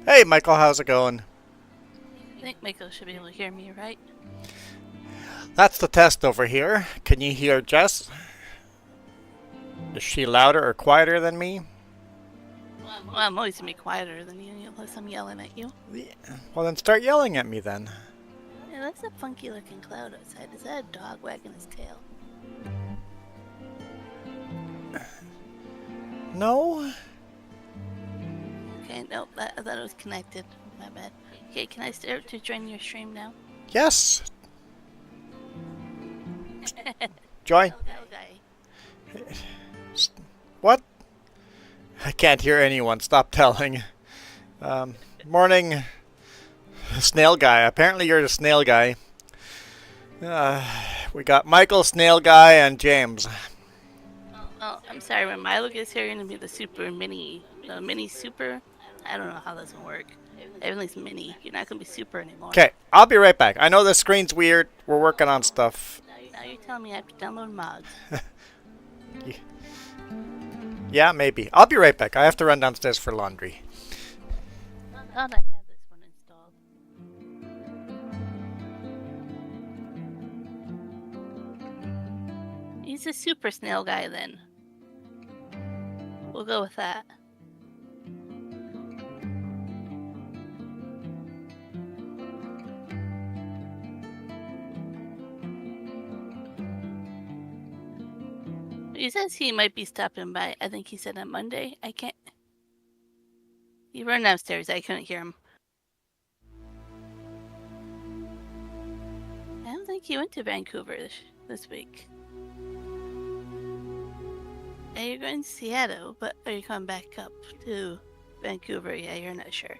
Hey, Michael, how's it going? I think Michael should be able to hear me, right? That's the test over here. Can you hear Jess? Is she louder or quieter than me? Well, I'm always gonna be quieter than you unless I'm yelling at you. Yeah. Well, then start yelling at me then. Yeah, that's a funky looking cloud outside. Is that a dog wagging his tail? No? Okay, nope, I thought it was connected. My bad. Okay, can I start to join your stream now? Yes. Join. Hello, guy. What? I can't hear anyone. Stop telling. Morning, snail guy. Apparently, you're the snail guy. Uh, we got Michael, snail guy, and James. Well, I'm sorry, when Milo gets here, you're gonna be the super mini, the mini super. I don't know how that's gonna work. Everything's mini. You're not gonna be super anymore. Okay, I'll be right back. I know the screen's weird. We're working on stuff. Now you're telling me I have to download mods. Yeah, maybe. I'll be right back. I have to run downstairs for laundry. I thought I had this one installed. He's a super snail guy then. We'll go with that. He says he might be stopping by. I think he said on Monday. I can't. He ran downstairs. I couldn't hear him. I don't think he went to Vancouver this week. Yeah, you're going to Seattle, but are you coming back up to Vancouver? Yeah, you're not sure.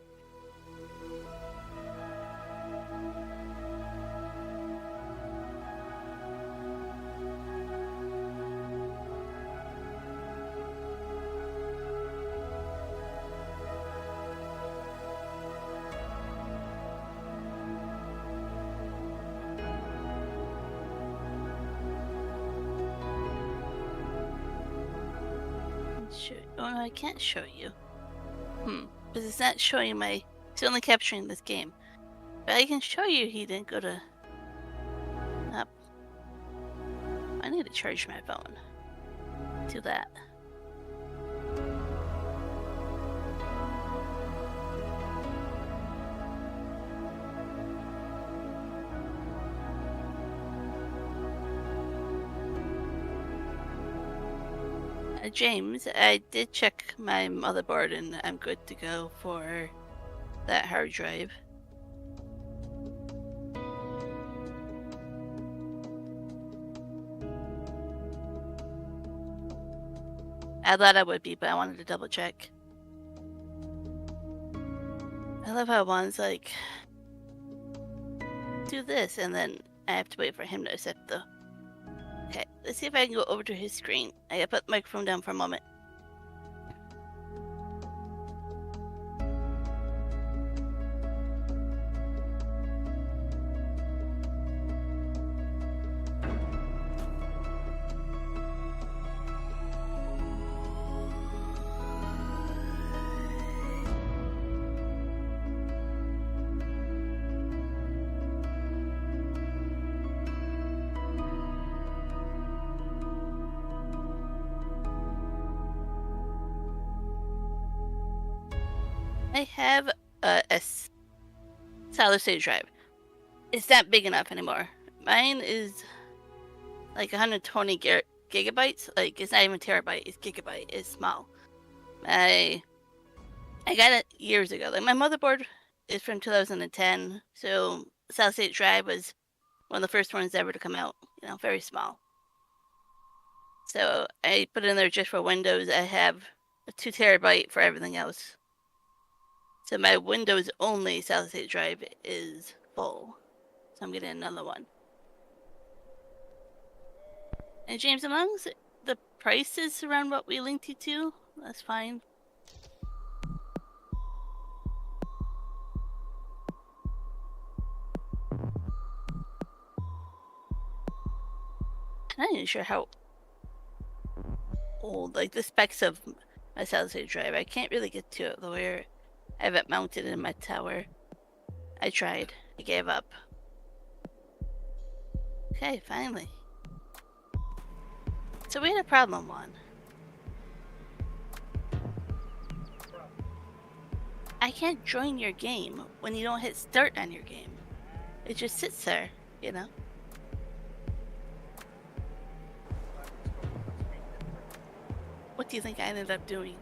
Oh, no, I can't show you. Because it's not showing my. It's only capturing this game. But I can show you he didn't go to. Up. I need to charge my phone. Do that. James, I did check my motherboard and I'm good to go for that hard drive. I thought I would be, but I wanted to double check. I love how Juan's like, do this, and then I have to wait for him to accept the. Okay, let's see if I can go over to his screen. I gotta put the microphone down for a moment. I have a solid state drive. It's not big enough anymore. Mine is like 120 gigabytes. Like, it's not even terabyte, it's gigabyte. It's small. I got it years ago. Like, my motherboard is from 2010, so solid state drive was one of the first ones ever to come out. You know, very small. So I put it in there just for Windows. I have a 2 terabyte for everything else. So my Windows only solid state drive is full. So I'm getting another one. And James, as long as the price is around what we linked you to, that's fine. I'm not even sure how old, like the specs of my solid state drive. I can't really get to it the way I have it mounted in my tower. I tried. I gave up. Okay, finally. So we had a problem, Juan. I can't join your game when you don't hit start on your game. It just sits there, you know? What do you think I ended up doing?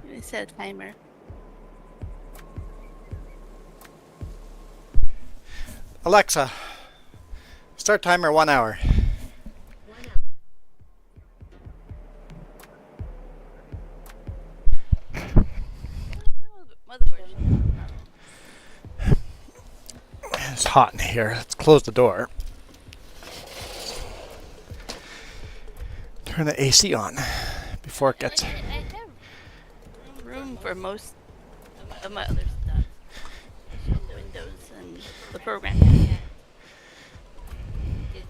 You set a timer. Alexa, start timer 1 hour. Motherboard. It's hot in here. Let's close the door. Turn the AC on before it gets... I have room for most of my other stuff. The Windows and the program.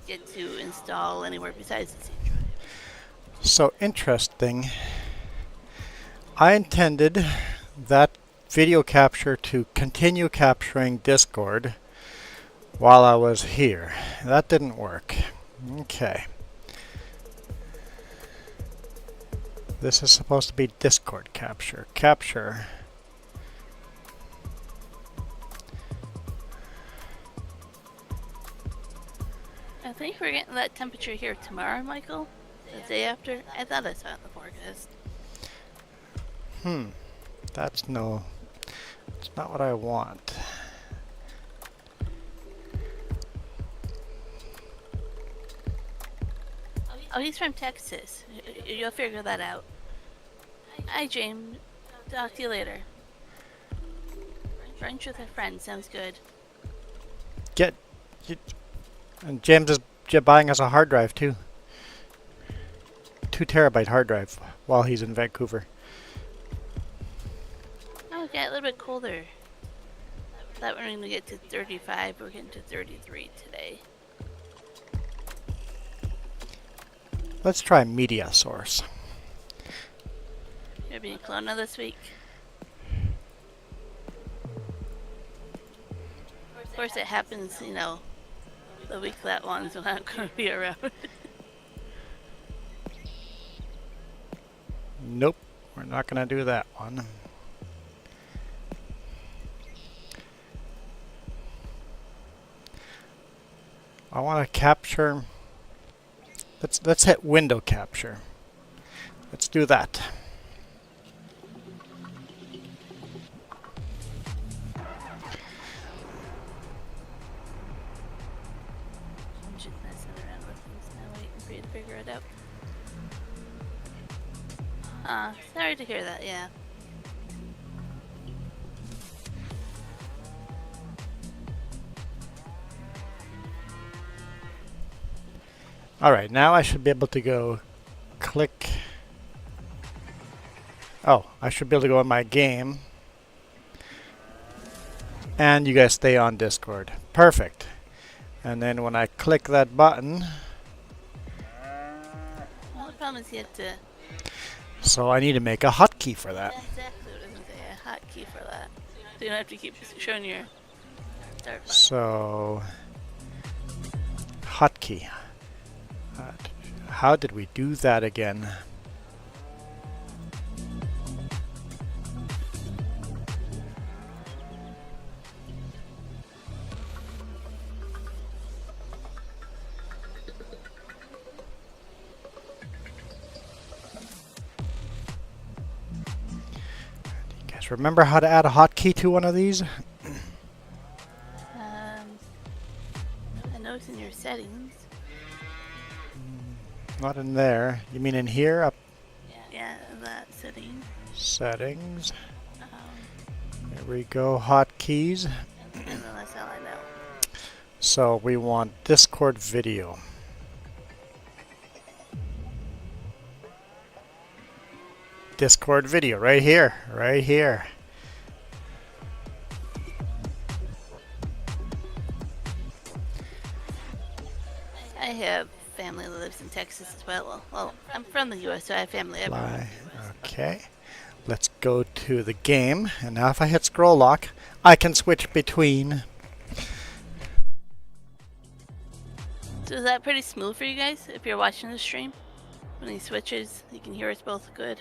Get to install anywhere besides the C drive. So interesting. I intended that video capture to continue capturing Discord while I was here. That didn't work. Okay. This is supposed to be Discord capture. Capture. I think we're getting that temperature here tomorrow, Michael. The day after. I thought I saw it in the forecast. That's no... It's not what I want. Oh, he's from Texas. You'll figure that out. Hi, James. Talk to you later. Brunch with a friend sounds good. And James is buying us a hard drive too. 2 terabyte hard drive while he's in Vancouver. Oh, it got a little bit colder. Thought we were going to get to 35. We're getting to 33 today. Let's try media source. You're being Kelowna this week. Of course, it happens, you know, the week that one's not going to be around. Nope, we're not going to do that one. I want to capture. Let's hit window capture. Let's do that. I'm just messing around with things now, waiting for you to figure it out. Sorry to hear that, yeah. Alright, now I should be able to go click. Oh, I should be able to go in my game. And you guys stay on Discord. Perfect. And then when I click that button, Well, the problem is you have to... so I need to make a hotkey for that. That's exactly what I was going to say, a hotkey for that. So you don't have to keep showing your start button. So, hotkey. How did we do that again? Do you guys remember how to add a hotkey to one of these? I know it's in your settings. Not in there. You mean in here? Up Yeah, that setting. settings. Um, There we go. Hotkeys. and then that's all I know. So we want Discord video. Discord video right here. Right here. I have family that lives in Texas as well. Well, I'm from the U.S., so I have family everywhere. Okay. Let's go to the game, and now if I hit scroll lock, I can switch between. So is that pretty smooth for you guys if you're watching the stream? When he switches, you can hear us both good.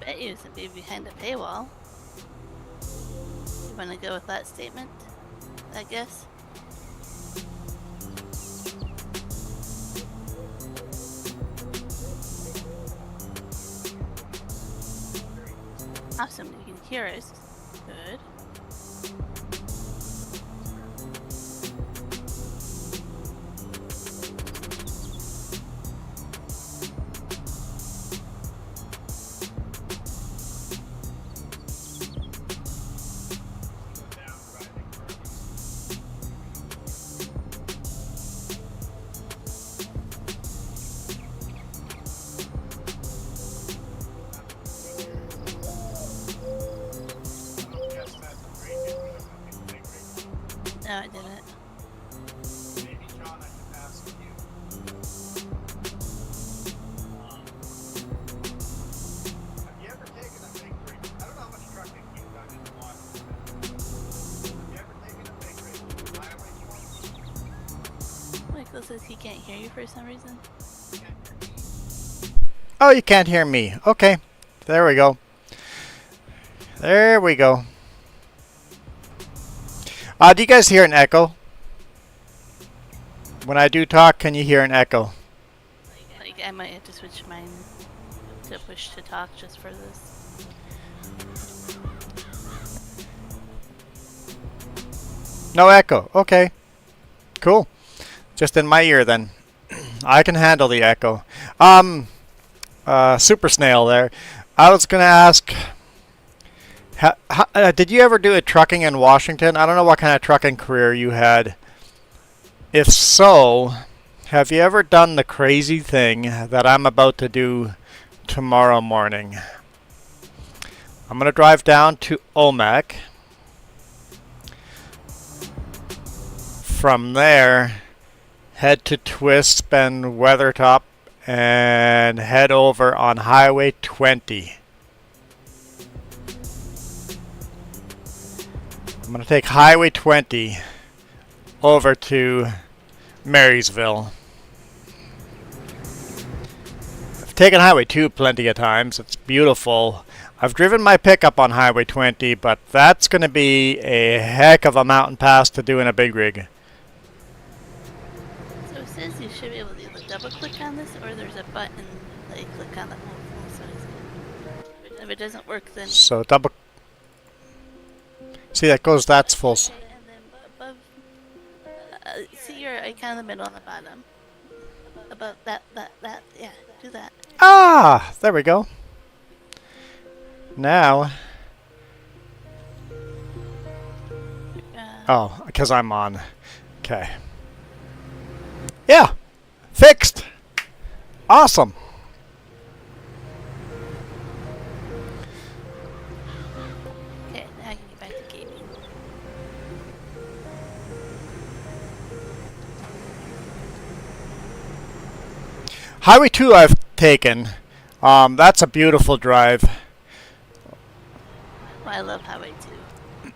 Bet you to be behind a paywall. You want to go with that statement? I guess. Awesome, you can hear us. Good. No, I didn't. Maybe Sean, I should ask you. Have you ever taken a big rig? I don't know how much trucking you've done in Washington. Have you ever taken a big rig to the highway 20? Michael says he can't hear you for some reason. Oh, you can't hear me. Okay. There we go. There we go. Do you guys hear an echo? When I do talk, can you hear an echo? Like, I might have to switch mine to push to talk just for this. No echo. Okay. Cool. Just in my ear then. I can handle the echo. Super Snail there. I was going to ask, did you ever do a trucking in Washington? I don't know what kind of trucking career you had. If so, have you ever done the crazy thing that I'm about to do tomorrow morning? I'm going to drive down to Omak. From there, head to Twist, spend Weathertop, and head over on Highway 20. I'm going to take Highway 20 over to Marysville. I've taken Highway 2 plenty of times. It's beautiful. I've driven my pickup on Highway 20, but that's going to be a heck of a mountain pass to do in a big rig. So it says you should be able to either double click on this or there's a button that you click on that if it doesn't work then So double. See, that goes, that's full. okay, and then above see your icon in the middle on the bottom. Above that yeah, do that. Ah, there we go. Now, oh, because I'm on. Okay. Yeah, fixed. Awesome. Okay, now I can get back to gaming. Highway 2 I've taken. That's a beautiful drive. Well, I love Highway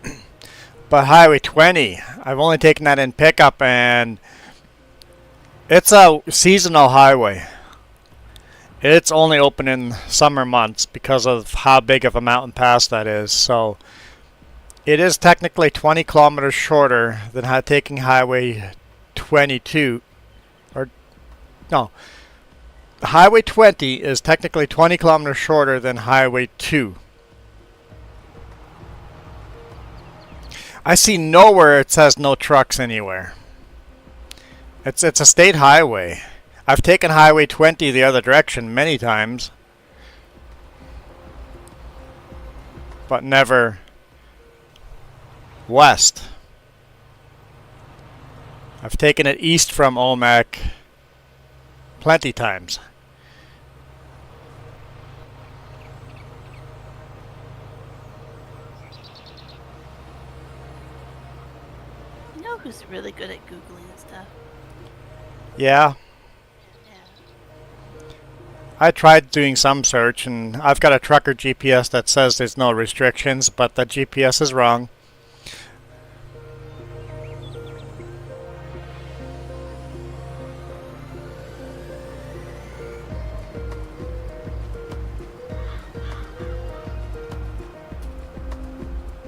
2. But Highway 20, I've only taken that in pickup, and it's a seasonal highway. It's only open in summer months because of how big of a mountain pass that is. So it is technically 20 kilometers shorter than taking Highway 22. Or no, Highway 20 is technically 20 kilometers shorter than Highway 2. I see nowhere it says no trucks anywhere. It's a state highway. I've taken Highway 20 the other direction many times, but never west. I've taken it east from Omak plenty times. You know who's really good at Googling stuff? Yeah, Yeah. I tried doing some search, and I've got a trucker GPS that says there's no restrictions, but the GPS is wrong.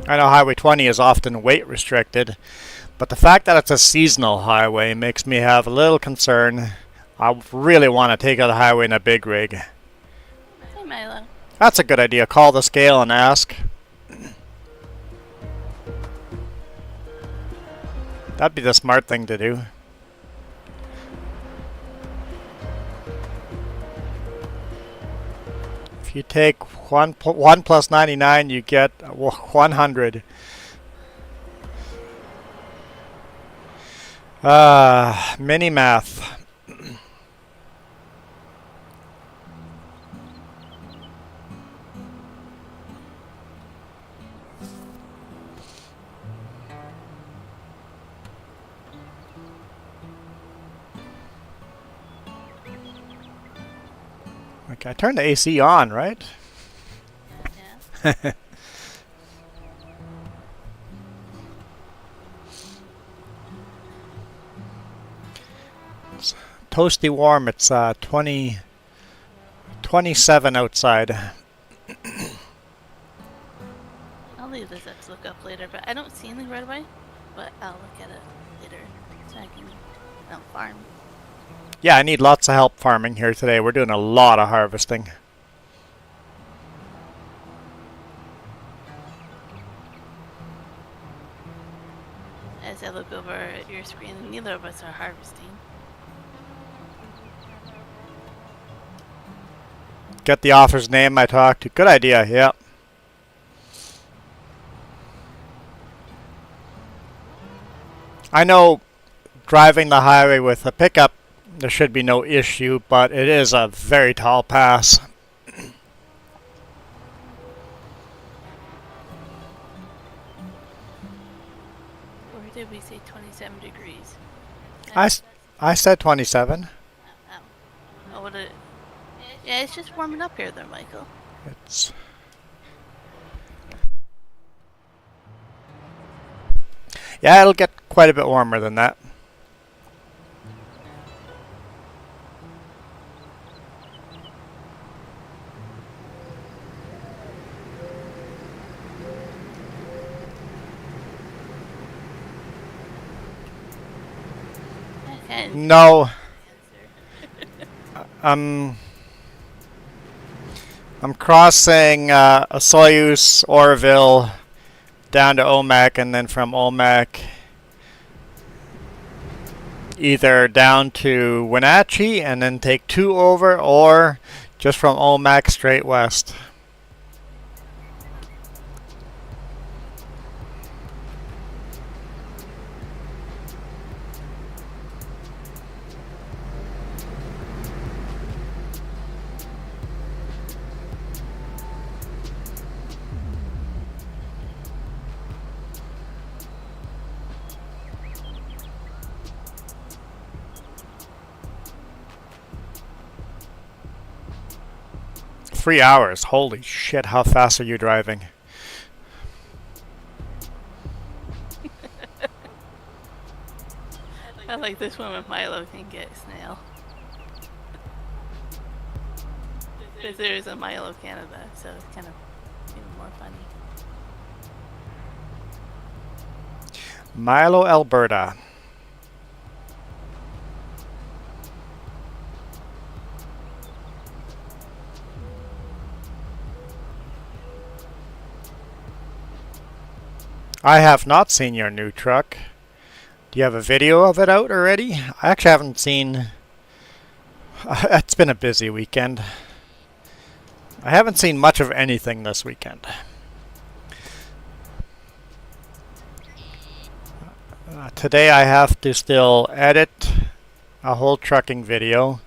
I know Highway 20 is often weight restricted, but the fact that it's a seasonal highway makes me have a little concern. I really want to take out the highway in a big rig. Hey, Milo. That's a good idea. Call the scale and ask. That'd be the smart thing to do. If you take 1 plus 99, you get 100. Mini math. Okay, I turned the AC on, right? Yeah. It's toasty warm. It's 27 outside. I'll leave this up to look up later, but I don't see anything right away. But I'll look at it later so I can farm. Yeah, I need lots of help farming here today. We're doing a lot of harvesting. As I look over at your screen, neither of us are harvesting. Get the author's name I talked to. Good idea, yeah. I know driving the highway with a pickup, there should be no issue, but it is a very tall pass. Or did we say 27 degrees? I said 27. Oh, what it? Yeah, it's just warming up here, there, Michael. It's... Yeah, it'll get quite a bit warmer than that. Okay. No. I'm crossing Soyuz, Oroville, down to Omak, and then from Omak either down to Wenatchee and then take 2 over, or just from Omak straight west. Three hours. Holy shit, how fast are you driving? I like this one with Milo can get snail. Because there is a Milo Canada, so it's kind of even more funny. Milo, Alberta. I have not seen your new truck. Do you have a video of it out already? I actually haven't seen... It's been a busy weekend. I haven't seen much of anything this weekend. Today I have to still edit a whole trucking video.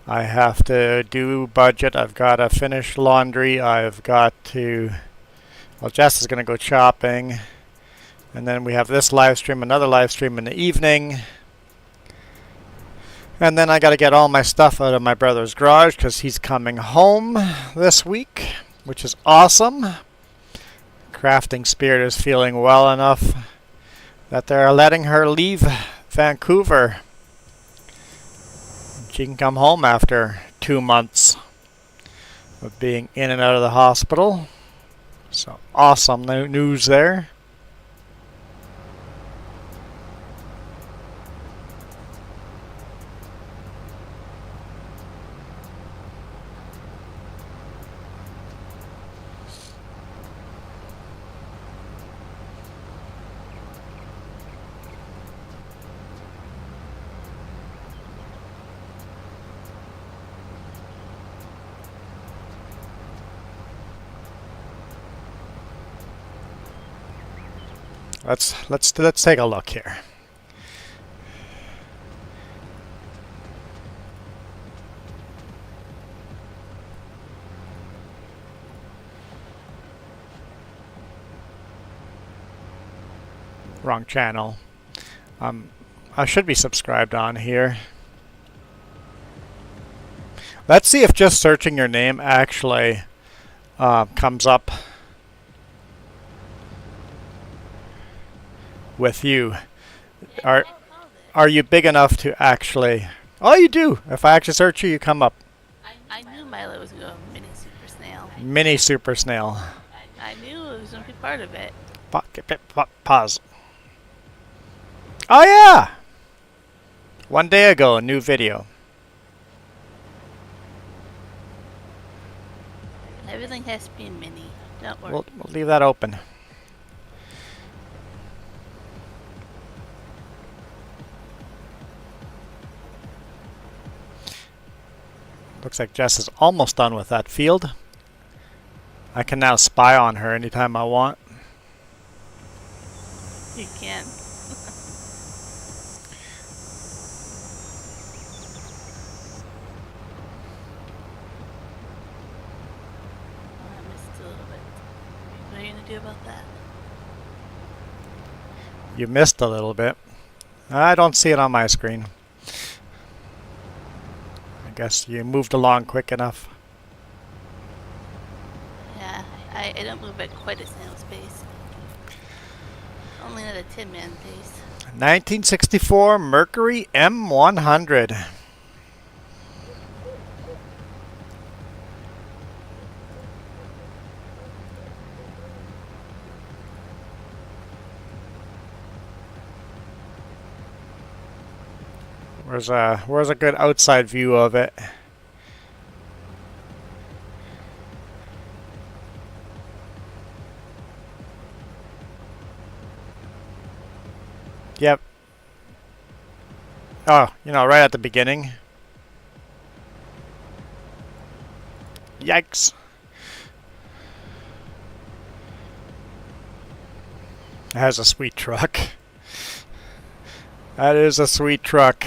I have to do budget. I've got to finish laundry. I've got to... Well, Jess is going to go shopping. And then we have this live stream, another live stream in the evening. And then I got to get all my stuff out of my brother's garage because he's coming home this week, which is awesome. Crafting Spirit is feeling well enough that they're letting her leave Vancouver. She can come home after 2 months of being in and out of the hospital. So awesome news there. Let's take a look here. Wrong channel. I should be subscribed on here. Let's see if just searching your name actually comes up with you. Are you big enough to actually... Oh, you do. If I actually search you, you come up. I knew Milo was going mini super snail. Mini Super Snail. I knew it was going to be part of it. Pause. Oh yeah! 1 day ago, a new video. Everything has to be mini. Don't worry. We'll leave that open. Looks like Jess is almost done with that field. I can now spy on her anytime I want. You can. I missed a little bit. What are you going to do about that? You missed a little bit. I don't see it on my screen. I guess you moved along quick enough. Yeah, I don't move at quite a snail's pace. Only at a Tin Man pace. 1964 Mercury M100. Where's a good outside view of it? Yep. Oh, right at the beginning. Yikes. It has a sweet truck. That is a sweet truck.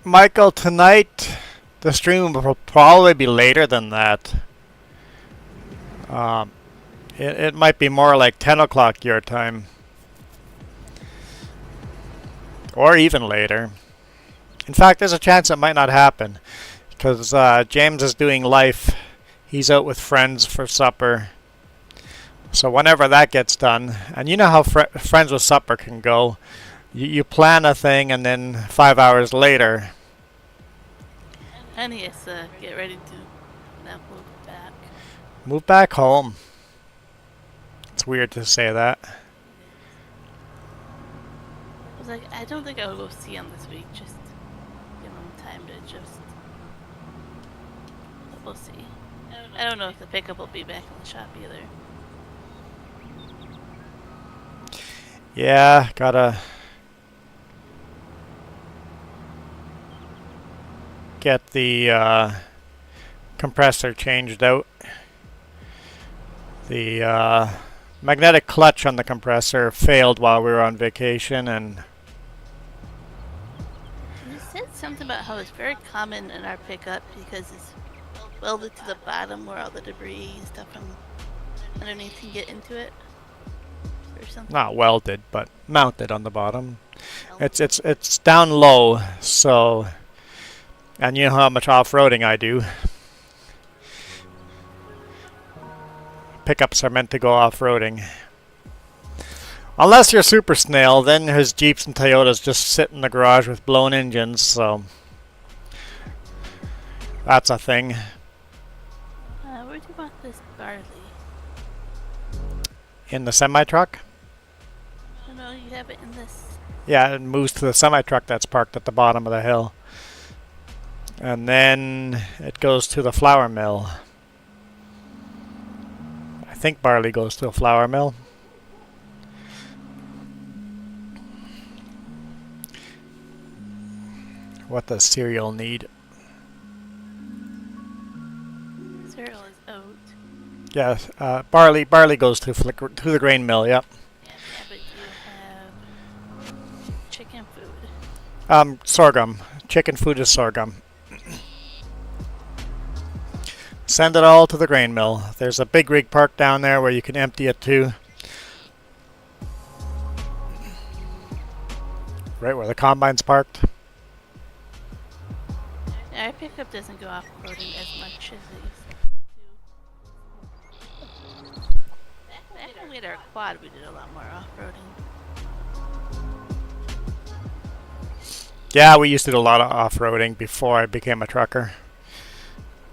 Michael, tonight the stream will probably be later than that. It might be more like 10 o'clock your time. Or even later. In fact, there's a chance it might not happen. Because James is doing life. He's out with friends for supper. So whenever that gets done, and you know how friends with supper can go. You plan a thing and then 5 hours later... And he has to get ready to now move back. Move back home. It's weird to say that. I was like, I don't think I'll go see him this week. Just give him time to adjust. But we'll see. I don't know if the pickup will be back in the shop either. Yeah, gotta get the compressor changed out. The magnetic clutch on the compressor failed while we were on vacation, and You said something about how it's very common in our pickup because it's welded to the bottom where all the debris and stuff from underneath can get into it, or something. not welded, but mounted on the bottom. It's down low, so, and you know how much off-roading I do. Pickups are meant to go off-roading. Unless you're Super Snail, then his Jeeps and Toyotas just sit in the garage with blown engines, so that's a thing. Where do you want this barley? In the semi-truck? Oh no, you have it in this. Yeah, it moves to the semi-truck that's parked at the bottom of the hill. And then it goes to the flour mill. I think barley goes to a flour mill. What does cereal need? Cereal is oat. Yeah, barley goes to the grain mill. Yep. Yeah, but you have chicken food. Sorghum. Chicken food is sorghum. Send it all to the grain mill. There's a big rig park down there where you can empty it to. Right where the combine's parked. Our pickup doesn't go off-roading as much as it used to. Back when we had our quad, we did a lot more off-roading. Yeah, we used to do a lot of off-roading before I became a trucker.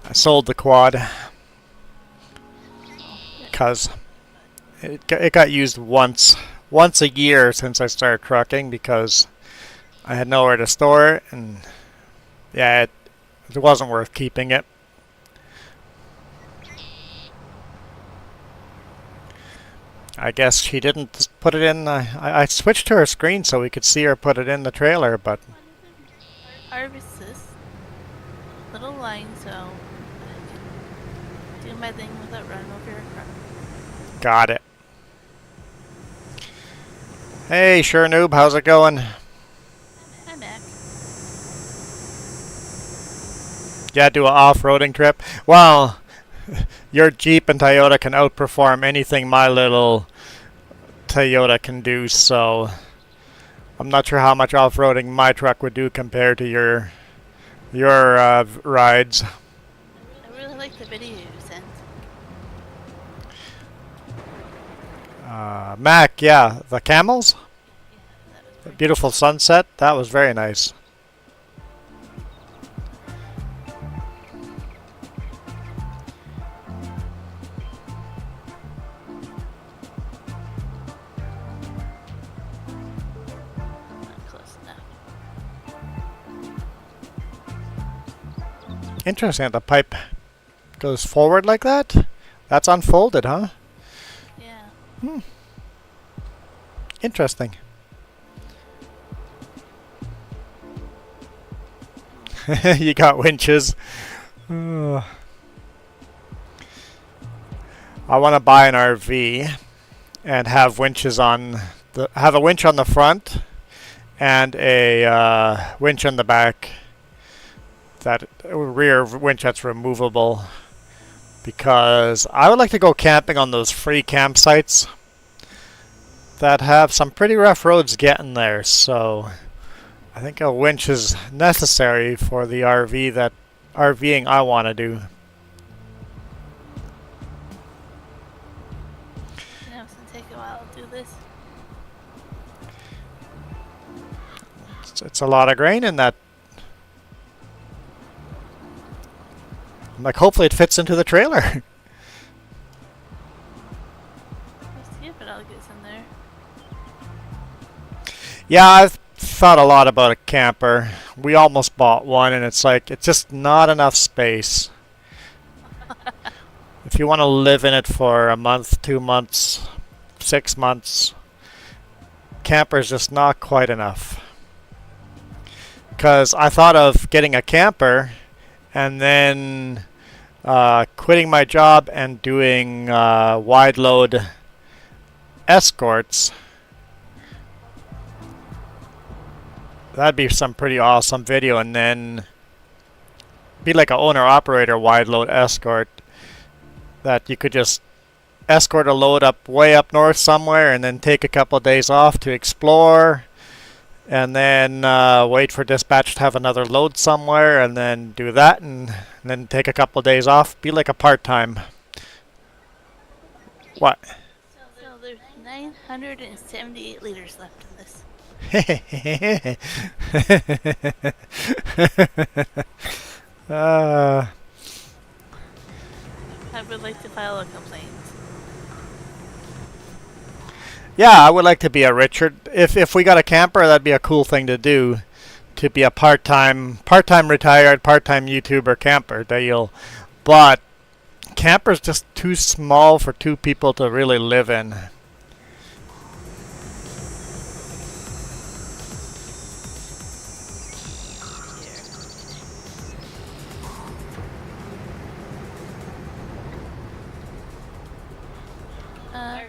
I sold the quad because it got used once a year since I started trucking because I had nowhere to store it, and yeah, it wasn't worth keeping it. I guess she didn't put it in. I switched to her screen so we could see her put it in the trailer, but Harvest this little line so I can do my thing without running over your car. got it. Hey, sure noob, how's it going? Hi, Mac. Yeah, do an off-roading trip. Well, your Jeep and Toyota can outperform anything my little Toyota can do, so I'm not sure how much off-roading my truck would do compared to your rides. I really like the video you sent. Mac, yeah, the camels? That was The pretty beautiful sunset, that was very nice. not close enough. Interesting that the pipe goes forward like that. That's unfolded, huh? Yeah. Interesting. You got winches. I want to buy an RV and have winches have a winch on the front and a winch on the back. That rear winch that's removable, because I would like to go camping on those free campsites that have some pretty rough roads getting there, so I think a winch is necessary for the RVing I want to do. You know, it's gonna take a while to do this. It's a lot of grain in that. I'm like, hopefully it fits into the trailer. Yeah, but I'll get some there. Yeah, I've thought a lot about a camper. We almost bought one, and it's like, it's just not enough space. If you want to live in it for a month, 2 months, 6 months, camper's just not quite enough. Because I thought of getting a camper and then quitting my job and doing wide load escorts. That'd be some pretty awesome video, and then be like a owner-operator wide load escort that you could just escort a load up way up north somewhere and then take a couple of days off to explore, and then wait for dispatch to have another load somewhere, and then do that, and then take a couple of days off. Be like a part-time. What? So there's 978 liters left in this. I would like to file a complaint. Yeah, I would like to be a Richard. If we got a camper, that'd be a cool thing to do. To be a part-time retired, part-time YouTuber camper deal. But camper's just too small for 2 people to really live in.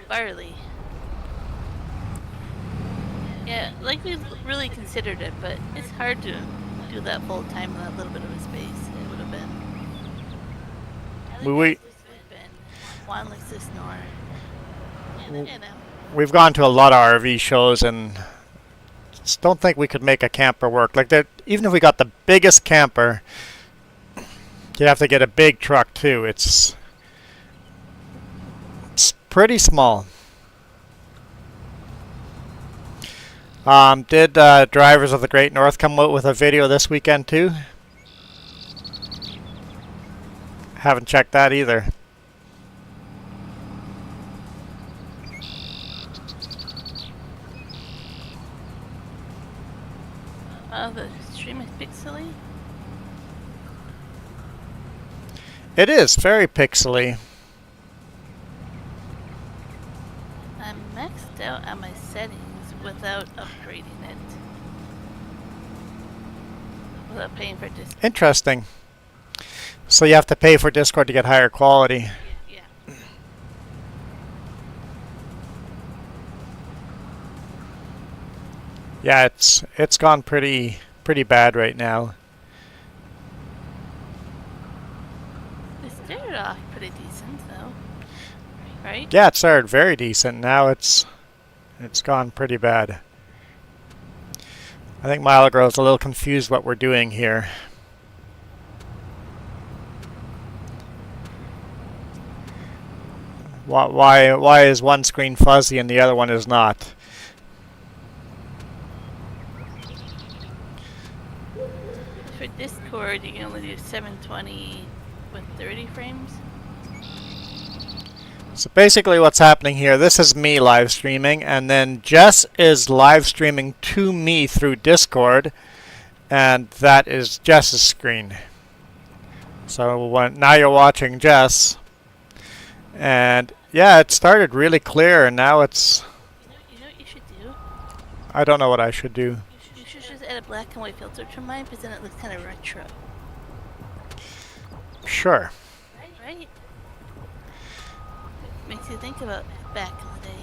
Barley. Yeah, like we really considered it, but it's hard to do that full time with that little bit of a space. It would have been. We one like this north. You know. We've gone to a lot of RV shows and just don't think we could make a camper work. Like that, even if we got the biggest camper, you'd have to get a big truck too. It's pretty small. Did Drivers of the Great North come out with a video this weekend too? Haven't checked that either. Oh, the stream is pixely? It is very pixely. I'm maxed out on my settings without upgrading it. Without paying for Discord. Interesting. So you have to pay for Discord to get higher quality. Yeah. Yeah, it's gone pretty bad right now. It started off pretty decent though. Right? Yeah, it started very decent. Now it's gone pretty bad. I think Milagro is a little confused what we're doing here. Why is one screen fuzzy and the other one is not? For Discord, you can only do 720 with 30 frames. So basically what's happening here, this is me live streaming, and then Jess is live streaming to me through Discord, and that is Jess's screen. So now you're watching Jess, and yeah, it started really clear, and now it's... You know what you should do? I don't know what I should do. You should just add a black and white filter to mine, because then it looks kind of retro. Sure. Right? Makes you think about back in the day.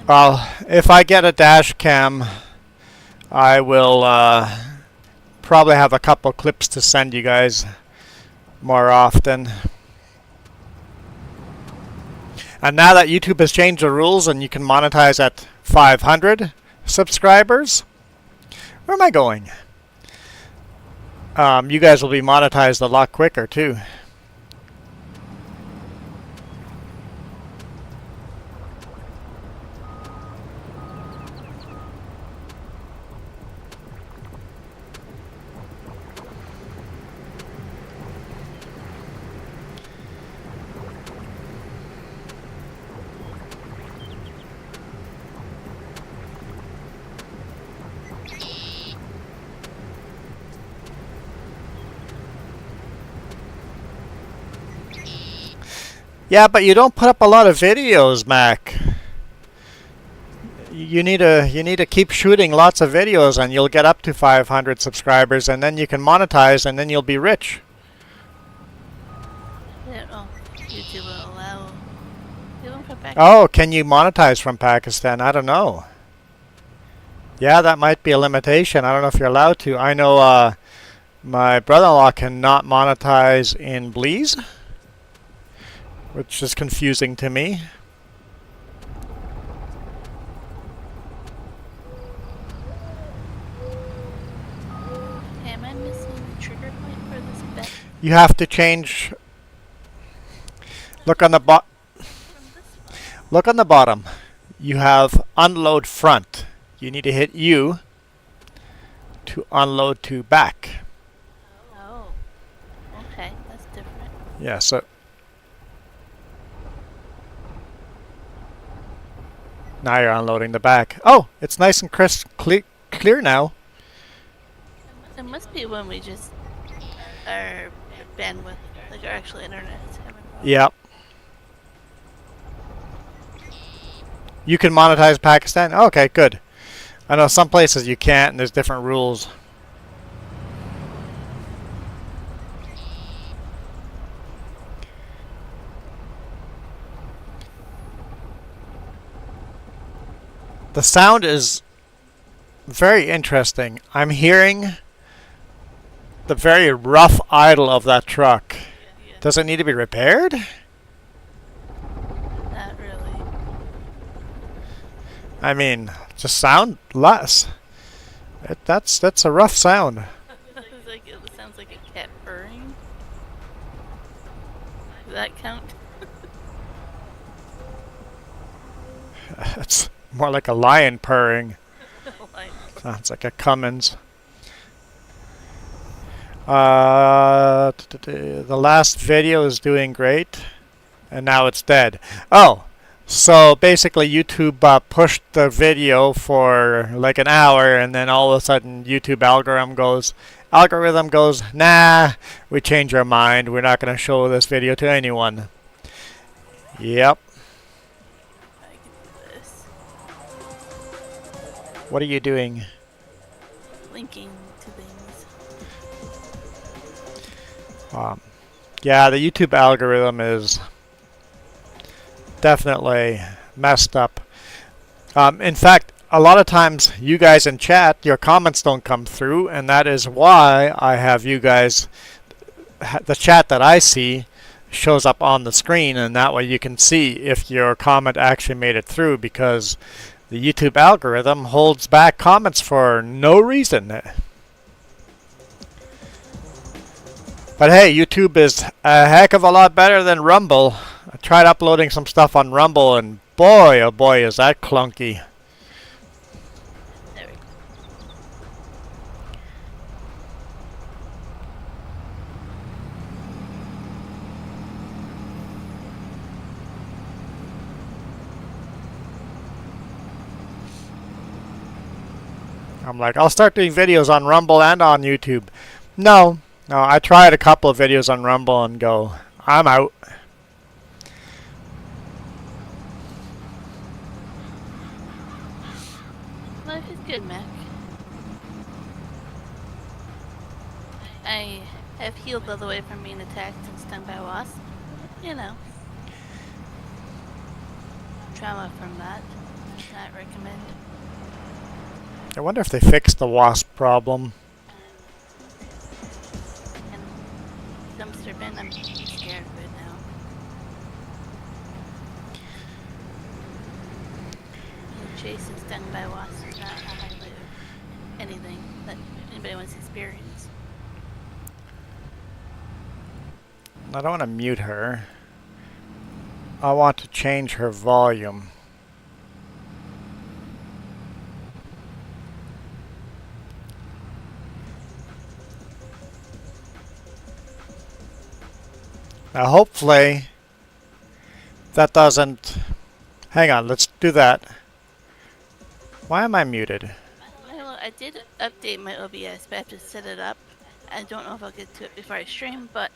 Well, if I get a dash cam, I will probably have a couple clips to send you guys more often. And now that YouTube has changed the rules and you can monetize at 500 subscribers, where am I going? You guys will be monetized a lot quicker too. Yeah, but you don't put up a lot of videos, Mac. You need to keep shooting lots of videos, and you'll get up to 500 subscribers, and then you can monetize, and then you'll be rich. I don't know if YouTube will allow people from Pakistan. Oh, can you monetize from Pakistan? I don't know. Yeah, that might be a limitation. I don't know if you're allowed to. I know my brother-in-law cannot monetize in Belize, which is confusing to me. Am I missing the trigger point for this bet You have to change. Look on the from this one? Look on the bottom. You have unload front. You need to hit U to unload to back. Oh. Okay, that's different. Yeah, so now you're unloading the back. Oh, it's nice and crisp, clear now. It must be when we just our bandwidth, like our actual internet is having problems. Yep. You can monetize Pakistan? Okay, good. I know some places you can't, and there's different rules. The sound is very interesting. I'm hearing the very rough idle of that truck. Yeah, Does it need to be repaired? not really. I mean, just sound less. That's a rough sound. It's like, it sounds like a cat purring. Does that count? It's more like a lion purring. Like, Sounds like a Cummins. The last video is doing great, and now it's dead. Oh, so basically YouTube pushed the video for like an hour, and then all of a sudden YouTube algorithm goes, nah, we changed our mind. We're not going to show this video to anyone. Yep. I can do this. What are you doing? Linking to things. Yeah, the YouTube algorithm is definitely messed up. In fact, a lot of times you guys in chat, your comments don't come through, and that is why I have you guys, the chat that I see shows up on the screen, and that way you can see if your comment actually made it through, because the YouTube algorithm holds back comments for no reason. But hey, YouTube is a heck of a lot better than Rumble. I tried uploading some stuff on Rumble, and boy, oh boy, is that clunky. There we go. I'm like, I'll start doing videos on Rumble and on YouTube. No, I tried a couple of videos on Rumble and go, I'm out. Life is good, Mac. I have healed all the way from being attacked and stung by wasps. You know. Trauma from that. Not recommend. I wonder if they fixed the wasp problem. And dumpster bin, I'm scared of it now. Being chased and stung by wasps is not a highlight of anything that anybody wants to experience. I don't want to mute her. I want to change her volume. Now hopefully that doesn't... Hang on, let's do that. Why am I muted? Well, I did update my OBS, but I have to set it up. I don't know if I'll get to it before I stream, but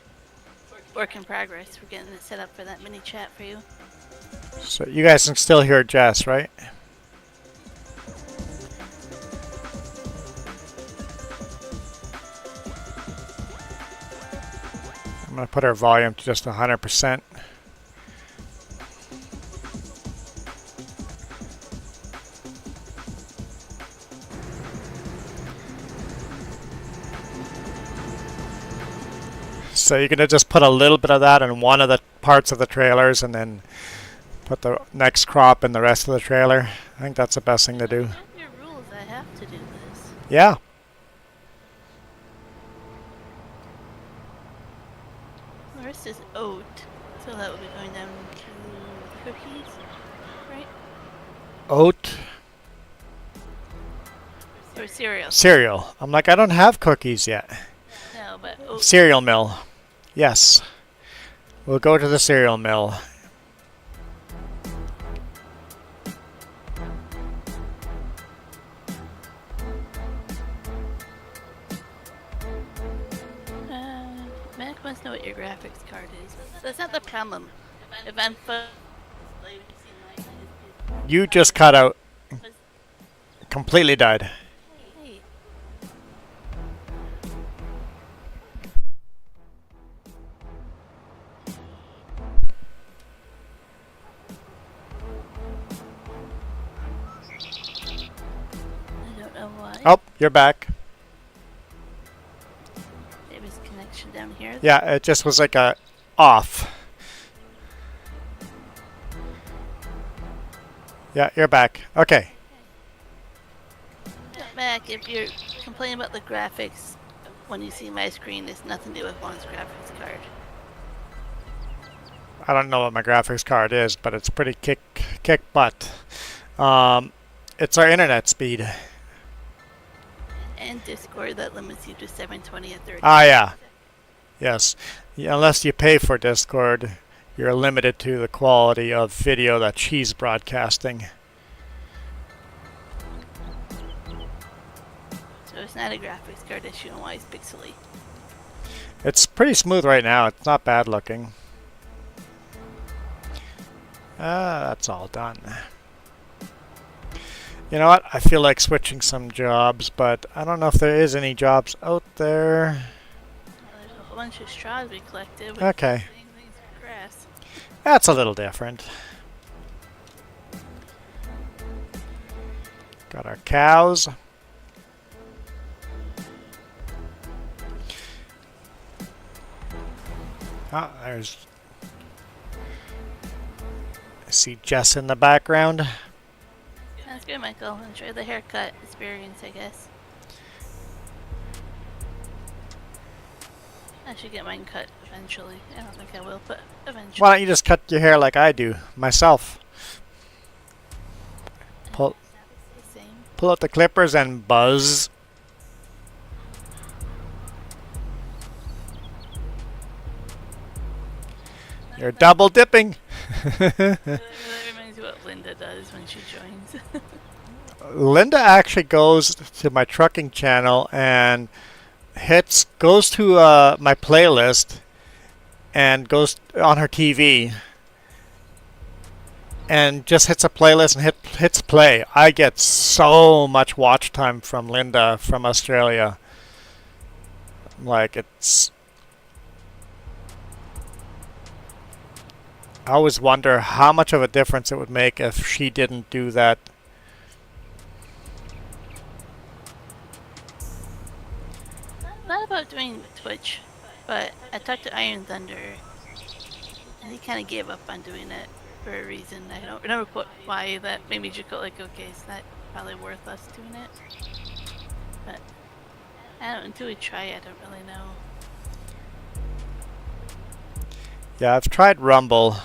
work in progress. We're getting it set up for that mini chat for you. So you guys can still hear Jess, right? I'm going to put our volume to just 100%. So you're going to just put a little bit of that in one of the parts of the trailers and then put the next crop in the rest of the trailer. I think that's the best thing to do. Your rules, I have to do this. Yeah. The rest is oat, so that will be going down to cookies, right? Oat. Or cereal. Cereal. I'm like, I don't have cookies yet. No, but oat. Cereal mill. Yes. We'll go to the cereal mill. Mac must know what your graphics card is. That's not the problem. If I'm You just cut out. Completely died. Hey. I don't know why. Oh, you're back. David's connection down here. Yeah, it just was like a off. Yeah, you're back. Okay. Mac, if you're complaining about the graphics when you see my screen, it's nothing to do with Juan's graphics card. I don't know what my graphics card is, but it's pretty kick butt. It's our internet speed. And Discord that limits you to 720 at 30. Ah, yeah. Yes. Yeah, unless you pay for Discord, you're limited to the quality of video that she's broadcasting. So it's not a graphics card issue and why it's pixely. It's pretty smooth right now. It's not bad looking. That's all done. You know what? I feel like switching some jobs, but I don't know if there is any jobs out there. Well, there's a whole bunch of straws we collected. Okay. Things for grass. That's a little different. Got our cows. Ah, there's... I see Jess in the background. That's good, Michael. Enjoy the haircut experience, I guess. I should get mine cut eventually. I don't think I will, but eventually. Why don't you just cut your hair like I do, myself? Pull The same. pull out the clippers and buzz. You're double dipping. That reminds me what Linda does when she joins. Linda actually goes to my trucking channel and goes to my playlist and goes on her TV and just hits a playlist and hits play. I get so much watch time from Linda from Australia. Like, it's... I always wonder how much of a difference it would make if she didn't do that. Not about doing Twitch, but I talked to Iron Thunder, and he kind of gave up on doing it for a reason. I don't remember why. That made me just go like, okay, it's not probably worth us doing it. But I don't until we try it. I don't really know. Yeah, I've tried Rumble.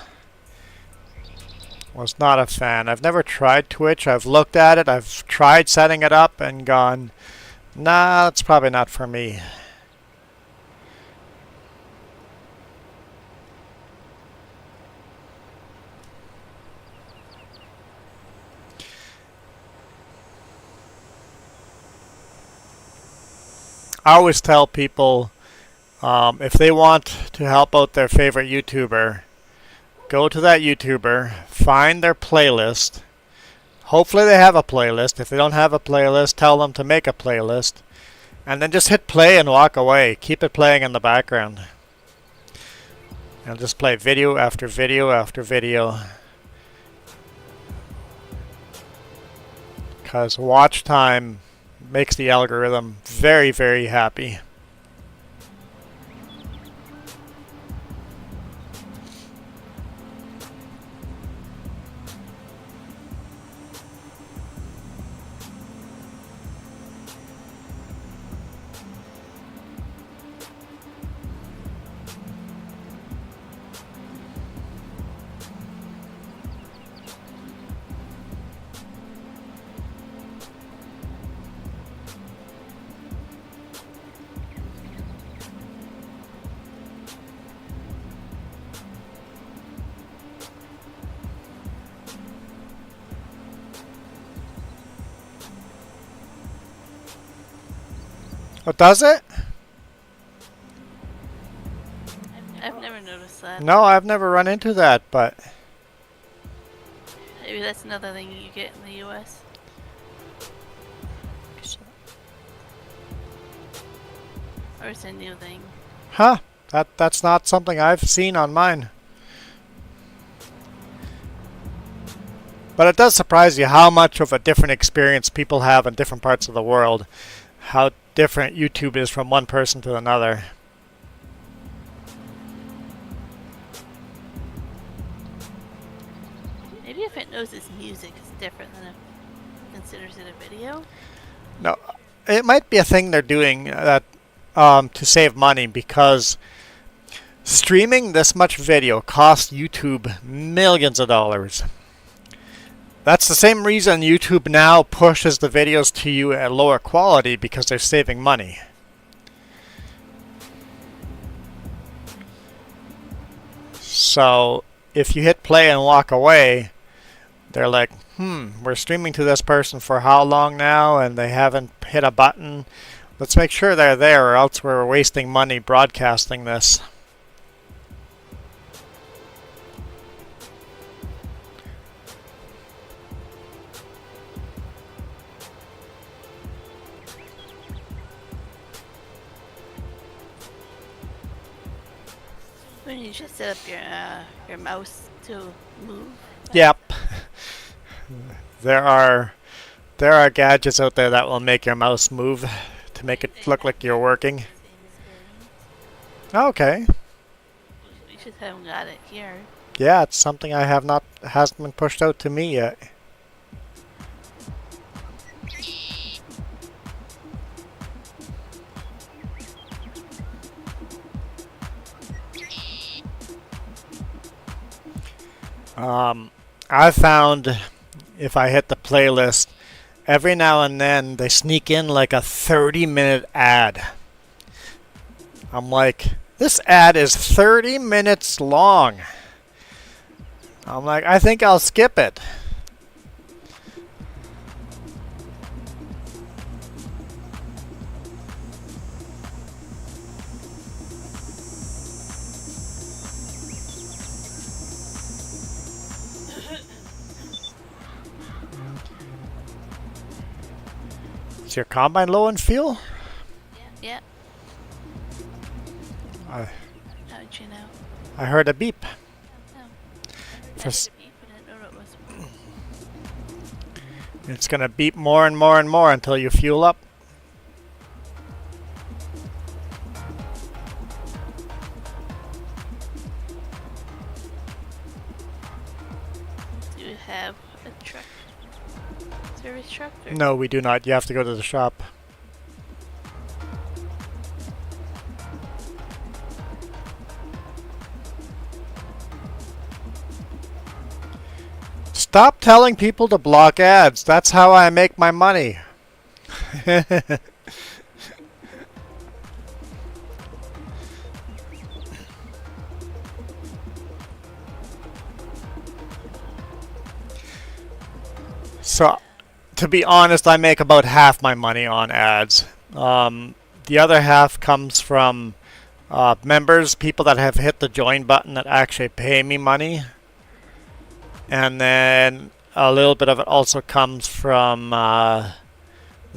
Was not a fan. I've never tried Twitch. I've looked at it. I've tried setting it up and gone, nah, that's probably not for me. I always tell people If they want to help out their favorite YouTuber, go to that YouTuber, find their playlist. Hopefully they have a playlist. If they don't have a playlist, tell them to make a playlist. And then just hit play and walk away. Keep it playing in the background. And just play video after video after video. Because watch time makes the algorithm very, very happy. Oh, does it? I've never noticed that. No, I've never run into that, but Maybe that's another thing you get in the US. Or it's a new thing. huh? That's not something I've seen on mine. But it does surprise you how much of a different experience people have in different parts of the world. How different YouTube is from one person to another. Maybe if it knows it's music, it's different than if it considers it a video. No, it might be a thing they're doing that to save money, because streaming this much video costs YouTube millions of dollars. That's the same reason YouTube now pushes the videos to you at lower quality, because they're saving money. So if you hit play and walk away, they're like, we're streaming to this person for how long now, and they haven't hit a button. Let's make sure they're there, or else we're wasting money broadcasting this. When you just set up your mouse to move. Yep. There are gadgets out there that will make your mouse move to make it look like you're working. Okay. We just haven't got it here. Yeah, it's something hasn't been pushed out to me yet. I found if I hit the playlist, every now and then they sneak in like a 30-minute ad. I'm like, this ad is 30 minutes long. I'm like, I think I'll skip it. Is your combine low in fuel? Yeah. I How'd you know? I heard a beep. Oh. For s- I didn't know what it was. It's gonna beep more and more and more until you fuel up. Do you have a truck? Service truck? Or No, we do not. You have to go to the shop. Stop telling people to block ads. That's how I make my money. So, to be honest, I make about half my money on ads. The other half comes from members, people that have hit the join button that actually pay me money. And then a little bit of it also comes from the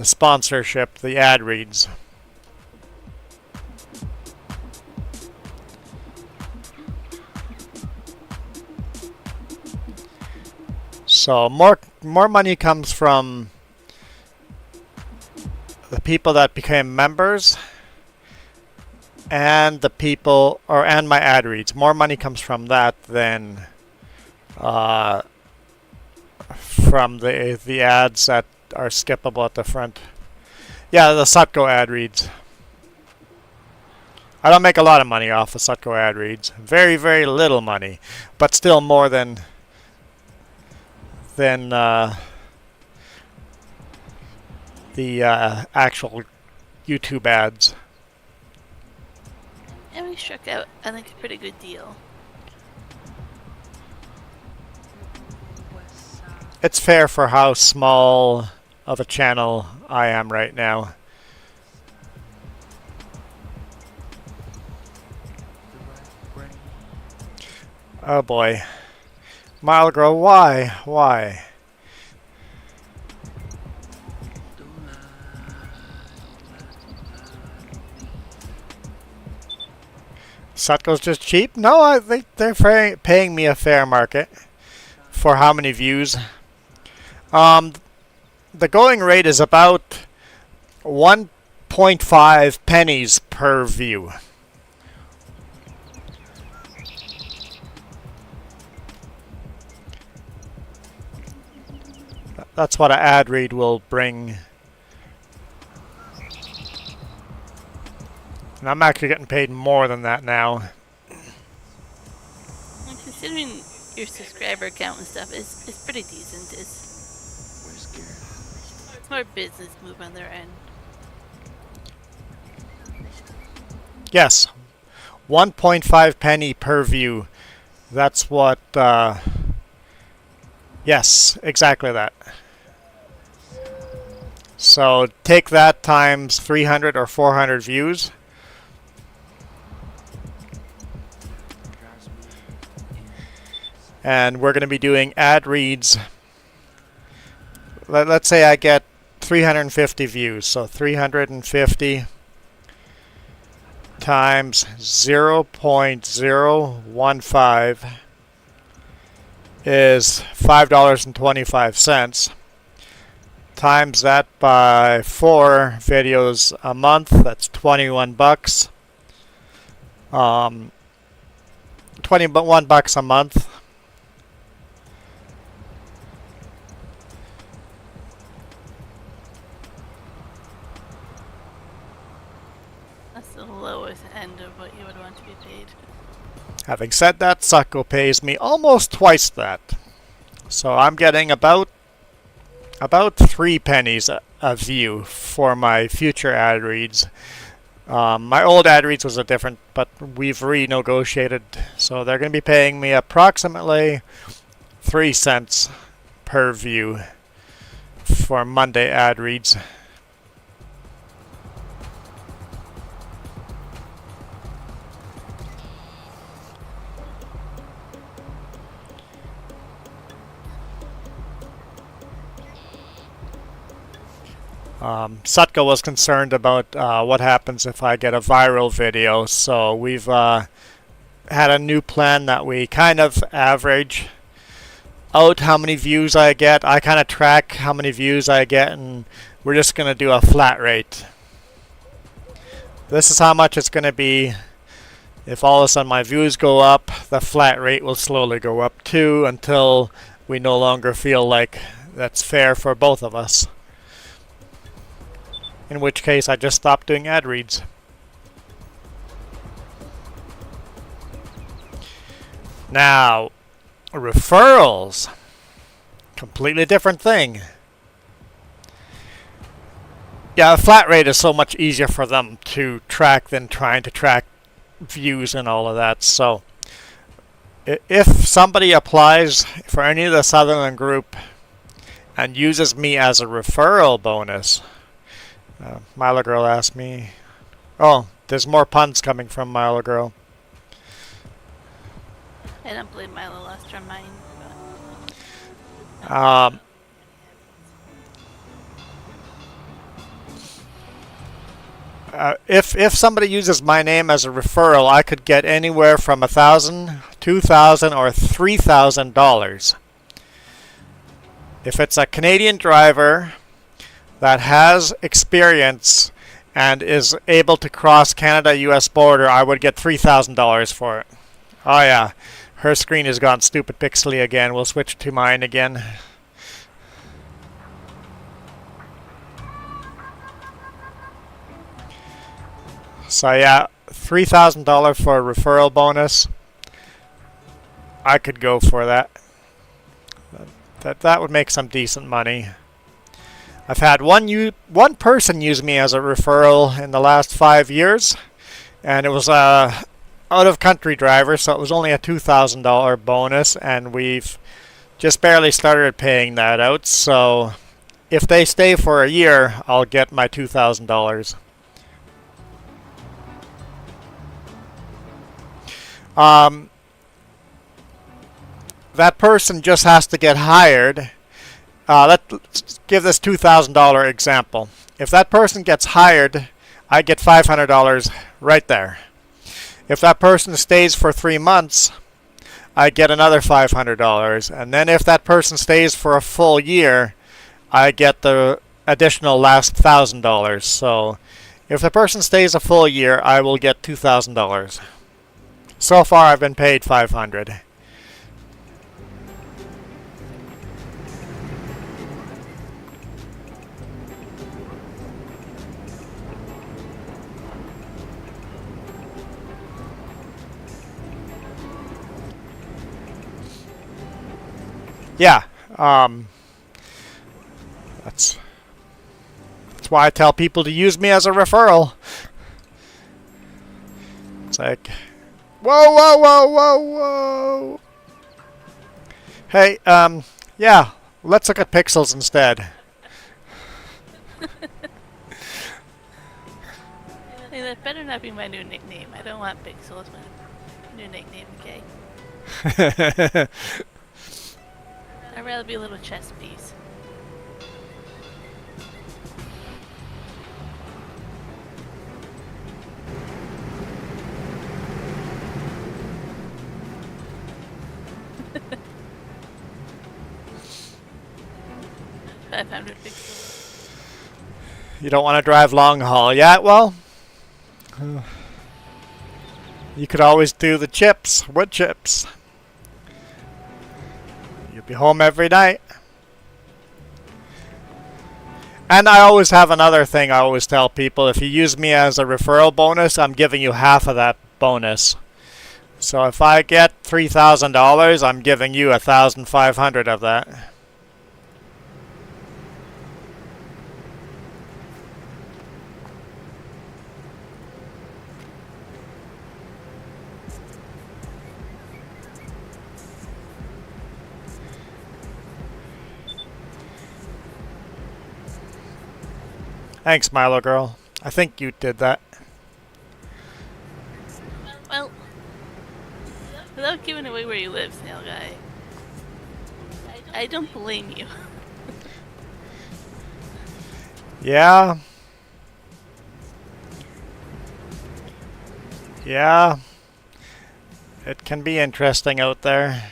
sponsorship, the ad reads. So more money comes from the people that became members and the people, and my ad reads. More money comes from that than from the ads that are skippable at the front. Yeah, the Sutco ad reads. I don't make a lot of money off of Sutco ad reads. Very, very little money, but still more than the actual YouTube ads. And we struck out, I think, a pretty good deal. It's fair for how small of a channel I am right now. Oh boy. Milegro, why? Why? Sutco's just cheap? No, I think they're paying me a fair market for how many views. The going rate is about 1.5 pennies per view. That's what an ad read will bring. And I'm actually getting paid more than that now. And considering your subscriber count and stuff is pretty decent. It's more business move on their end. Yes, 1.5 penny per view. That's what. Yes, exactly that. So take that times 300 or 400 views. And we're going to be doing ad reads. Let's say I get 350 views. So 350 times 0.015 is $5.25. Times that by 4 videos a month, that's 21 bucks. 21 bucks a month. That's the lowest end of what you would want to be paid. Having said that, Sutco pays me almost twice that. So I'm getting about 3 pennies a view for my future ad reads. My old ad reads was a different, but we've renegotiated, so they're going to be paying me approximately 3 cents per view for Monday ad reads. Sutco was concerned about what happens if I get a viral video, so we've had a new plan that we kind of average out how many views I get. I kind of track how many views I get, and we're just going to do a flat rate. This is how much it's going to be. If all of a sudden my views go up, the flat rate will slowly go up too until we no longer feel like that's fair for both of us. In which case, I just stopped doing ad reads. Now, referrals. Completely different thing. Yeah, a flat rate is so much easier for them to track than trying to track views and all of that. So, if somebody applies for any of the Sutherland Group and uses me as a referral bonus, Mila Girl asked me. Oh, there's more puns coming from Milo Girl. I don't believe Milo lost her mind. If somebody uses my name as a referral, I could get anywhere from $1,000, $2,000, or $3,000. If it's a Canadian driver that has experience and is able to cross Canada-US border, I would get $3,000 for it. Oh yeah, her screen has gone stupid pixely again. We'll switch to mine again. So yeah, $3,000 for a referral bonus. I could go for that. That would make some decent money. I've had one person use me as a referral in the last 5 years, and it was a out-of-country driver, so it was only a $2,000 bonus, and we've just barely started paying that out. So if they stay for a year, I'll get my $2,000. That person just has to get hired. Let's give this $2,000 example. If that person gets hired, I get $500 right there. If that person stays for 3 months, I get another $500. And then if that person stays for a full year, I get the additional last $1,000. So if the person stays a full year, I will get $2,000. So far, I've been paid $500. Yeah, that's why I tell people to use me as a referral. It's like, whoa, whoa, whoa, whoa, whoa. Hey, yeah, let's look at pixels instead. Hey, that better not be my new nickname. I don't want Pixel as my new nickname, okay? I'd rather be a little chess piece. $500 You don't want to drive long haul yet? Well, you could always do the chips, wood chips. You'll be home every night. And I always have another thing I always tell people. If you use me as a referral bonus, I'm giving you half of that bonus. So if I get $3,000, I'm giving you $1,500 of that. Thanks, Milo Girl. I think you did that. Well, without giving away where you live, Snail Guy, I don't blame you. Yeah. Yeah. It can be interesting out there.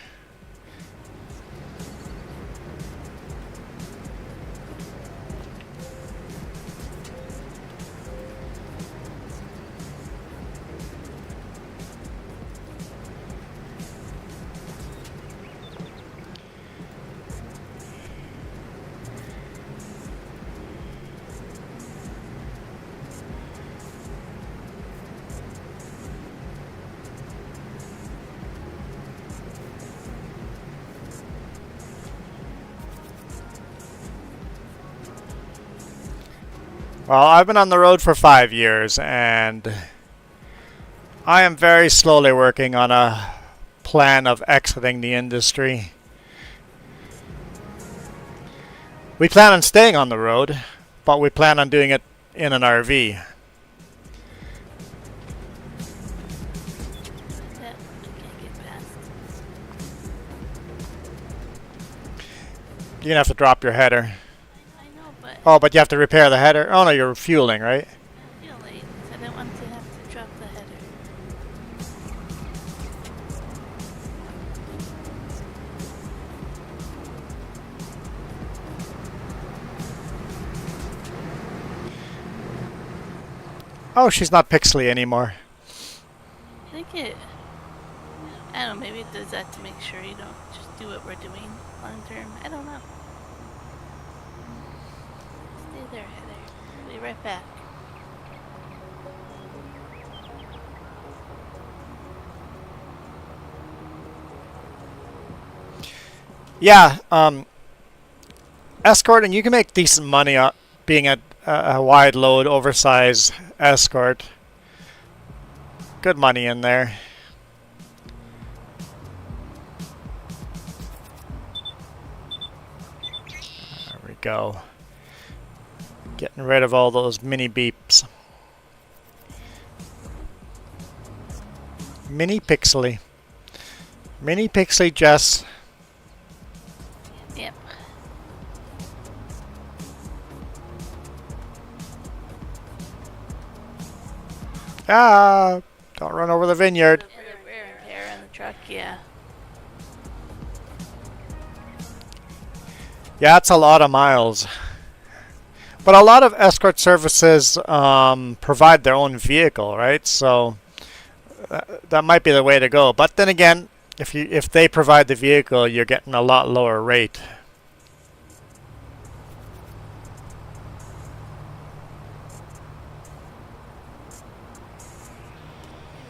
Well, I've been on the road for 5 years, and I am very slowly working on a plan of exiting the industry. We plan on staying on the road, but we plan on doing it in an RV. You're gonna have to drop your header. I know, but Oh, but you have to repair the header. Oh no, you're fueling, right? I feel late. I didn't want to have to drop the header. Oh, she's not pixely anymore. I think it. I don't know. Maybe it does that to make sure you don't just do what we're doing long term. I don't know. Stay there, Heather. We'll be right back. Yeah, escorting, you can make decent money being a wide load, oversized escort. Good money in there. There we go. Getting rid of all those mini beeps. Mini pixely. Mini pixely Jess. Yep. Ah! Don't run over the vineyard. Yeah, the wear and tear on the truck. Yeah. Yeah, that's a lot of miles. But a lot of escort services provide their own vehicle, right? So that might be the way to go. But then again, if they provide the vehicle, you're getting a lot lower rate.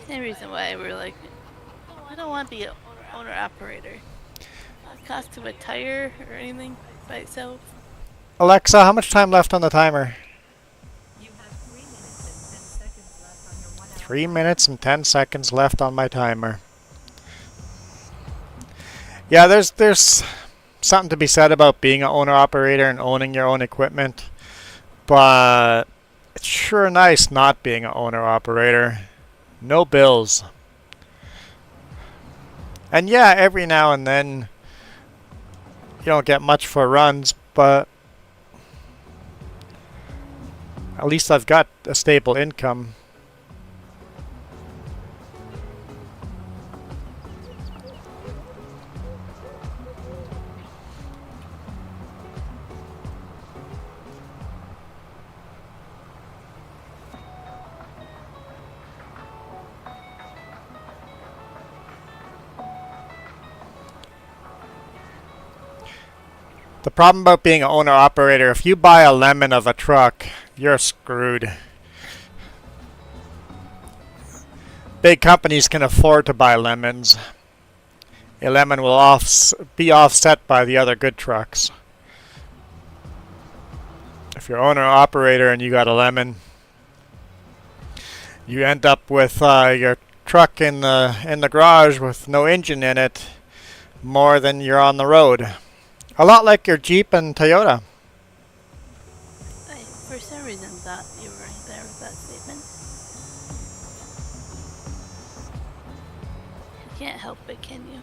Same reason why we're like, I don't want to be an owner operator. Cost of a tire or anything by itself. Alexa, how much time left on the timer? You have 3 minutes and 10 seconds left on your 1 hour. 3 minutes and 10 seconds left on my timer. Yeah, there's something to be said about being an owner operator and owning your own equipment, but it's sure nice not being an owner operator. No bills. And yeah, every now and then you don't get much for runs, but at least I've got a stable income. The problem about being an owner-operator, if you buy a lemon of a truck, you're screwed. Big companies can afford to buy lemons. A lemon will be offset by the other good trucks. If you're owner-operator and you got a lemon, you end up with your truck in the garage with no engine in it, more than you're on the road. A lot like your Jeep and Toyota. I, for some reason, thought you were right there with that statement. You can't help it, can you?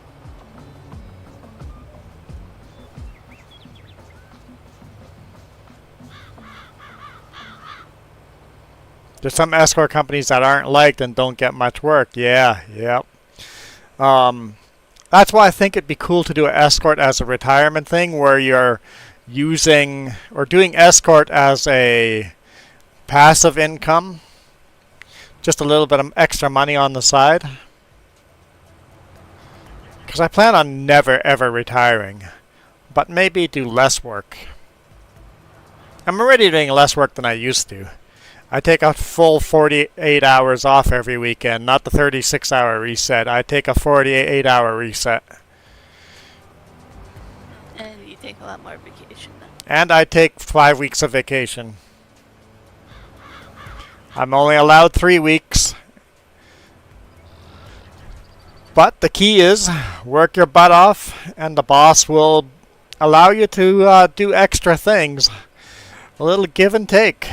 There's some escort companies that aren't liked and don't get much work. Yeah, yep. That's why I think it'd be cool to do an escort as a retirement thing, where you're using or doing escort as a passive income. Just a little bit of extra money on the side. Because I plan on never ever retiring, but maybe do less work. I'm already doing less work than I used to. I take a full 48 hours off every weekend, not the 36-hour reset. I take a 48-hour reset. And you take a lot more vacation then. And I take 5 weeks of vacation. I'm only allowed 3 weeks. But the key is, work your butt off, and the boss will allow you to do extra things. A little give and take.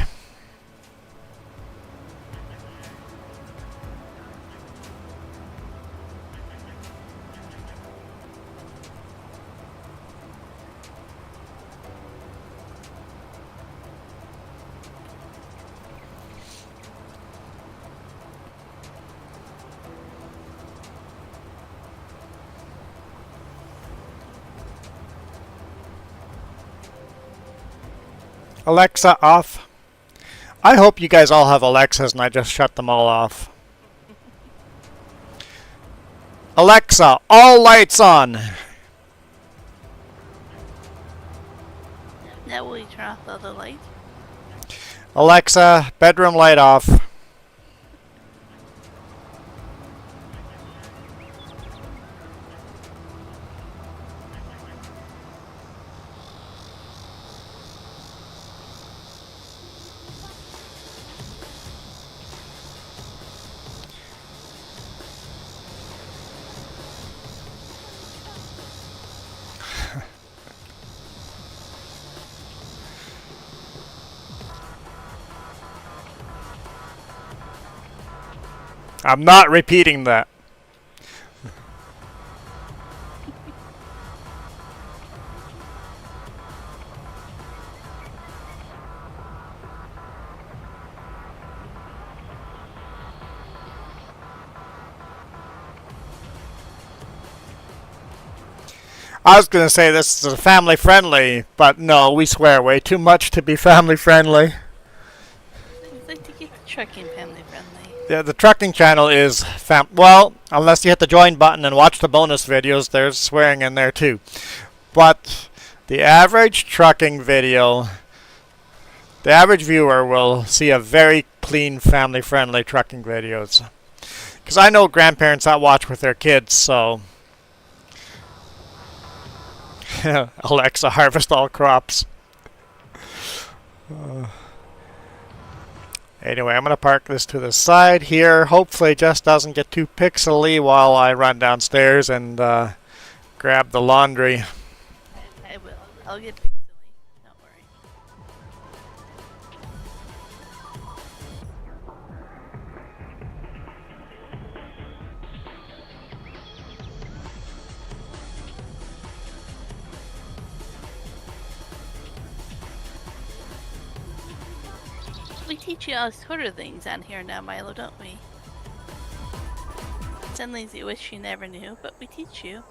Alexa off. I hope you guys all have Alexas and I just shut them all off. Alexa, all lights on. Now will you turn off all the lights? Alexa, bedroom light off. I'm not repeating that. I was going to say this is family friendly, but no, we swear way too much to be family friendly. I'd like to keep the trucking family friendly. Yeah, the trucking channel is well, unless you hit the join button and watch the bonus videos, there's swearing in there too. But the average trucking video, the average viewer will see a very clean, family-friendly trucking videos. Because I know grandparents that watch with their kids, so Alexa, harvest all crops. Anyway, I'm going to park this to the side here. Hopefully it just doesn't get too pixely while I run downstairs and grab the laundry. I will. I'll get pixely. Don't worry. We teach you all sort of things on here now, Milo, don't we? Some things you wish you never knew, but we teach you.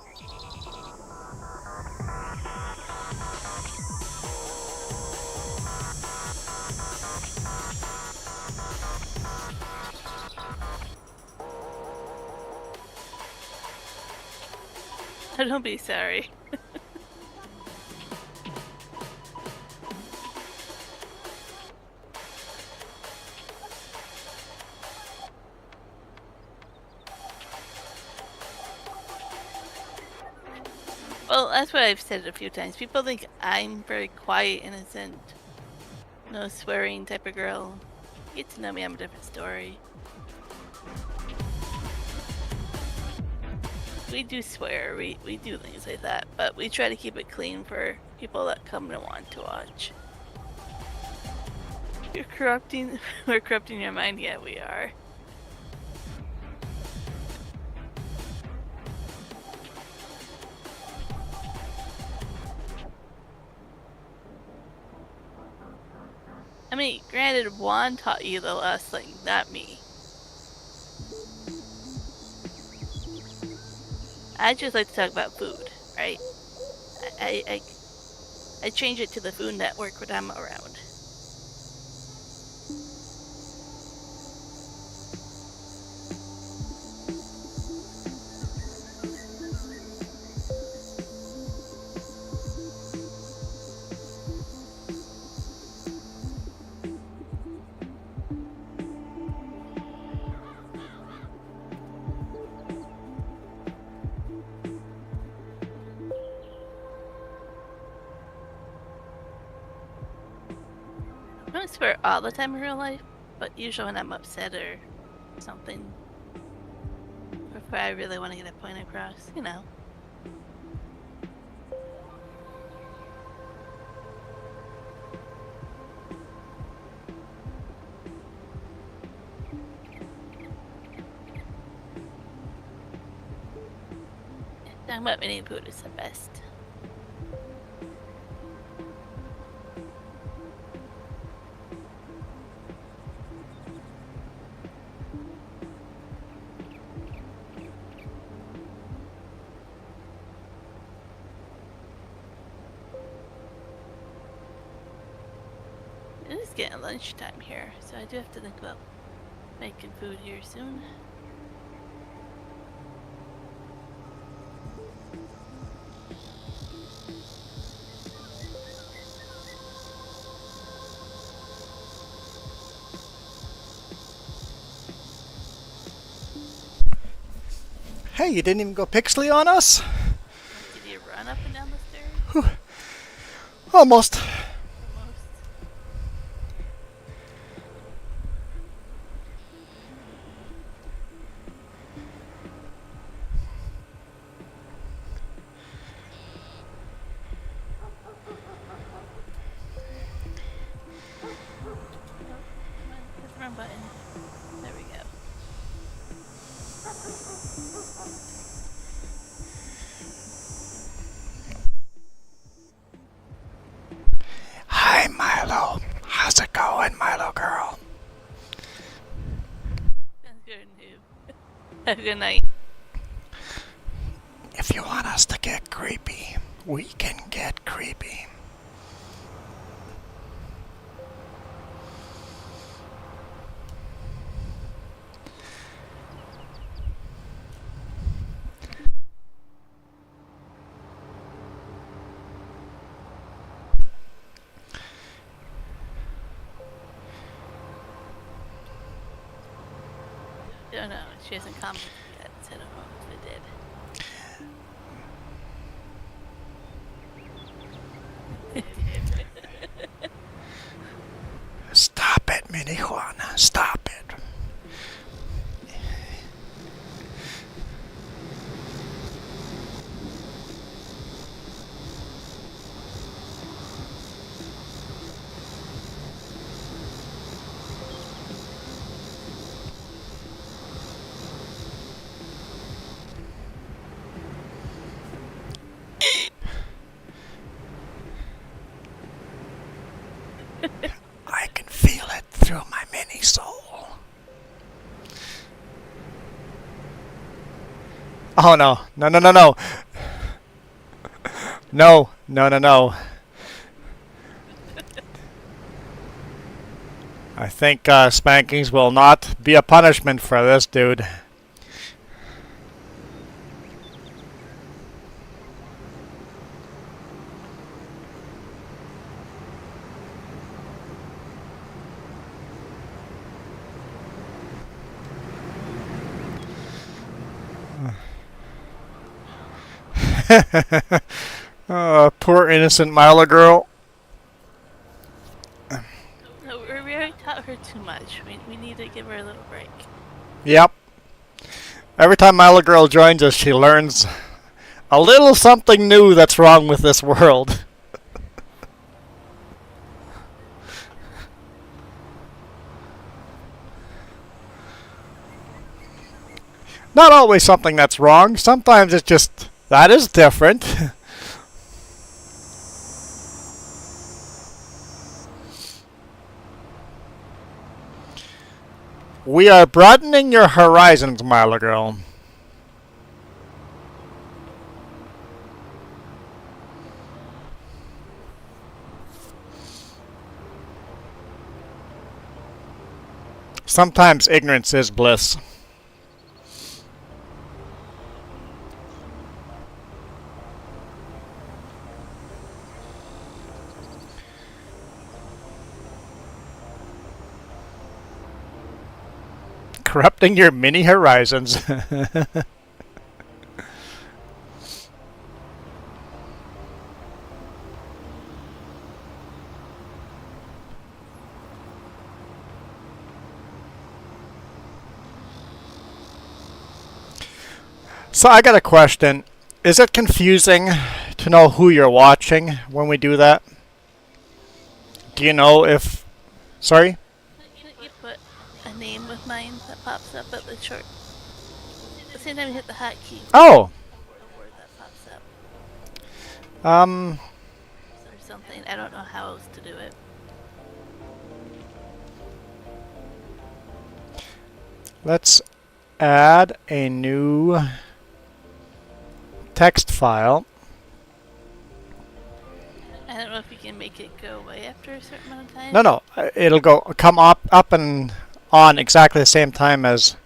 Oh, don't be sorry. Well, that's what I've said a few times. People think I'm very quiet, innocent, no swearing type of girl. Get to know me, I'm a different story. We do swear, we do things like that, but we try to keep it clean for people that come to want to watch. We're corrupting your mind, yeah, we are. I mean, granted, Juan taught you the last thing, not me. I just like to talk about food, right? I change it to the Food Network when I'm around. I don't swear all the time in real life, but usually when I'm upset or something. Or if I really want to get a point across, you know. Talking about Winnie the Pooh is the best. getting lunchtime here, so I do have to think about making food here soon. Hey, you didn't even go pixely on us? Did you run up and down the stairs? Almost. Almost. Oh, come on, hit the wrong button. There we go. Hi, Milo. How's it going, Milo girl? Sounds good, noob. Have a good night. If you want us to get creepy, we can get creepy. Don't know. She hasn't commented yet, so I don't know if it did. Stop it, Mini Juana. Stop it. I can feel it through my mini soul. Oh no. No, no, no, no. No, no, no, no. I think spankings will not be a punishment for this dude. Poor innocent Mila girl. No, we already taught her too much. We need to give her a little break. Yep. Every time Mila girl joins us, she learns a little something new that's wrong with this world. Not always something that's wrong. Sometimes it's just, that is different. We are broadening your horizons, Mila girl. Sometimes ignorance is bliss. Corrupting your mini horizons. So I got a question. Is it confusing to know who you're watching when we do that? Do you know if... Sorry? You put a name with mine that pops up at the short. At the same time you hit the hotkey. Oh! A word that pops up. Um... Or something. I don't know how else to do it. Let's add a new text file. I don't know if you can make it go away after a certain amount of time? No. It'll come up and on exactly the same time as.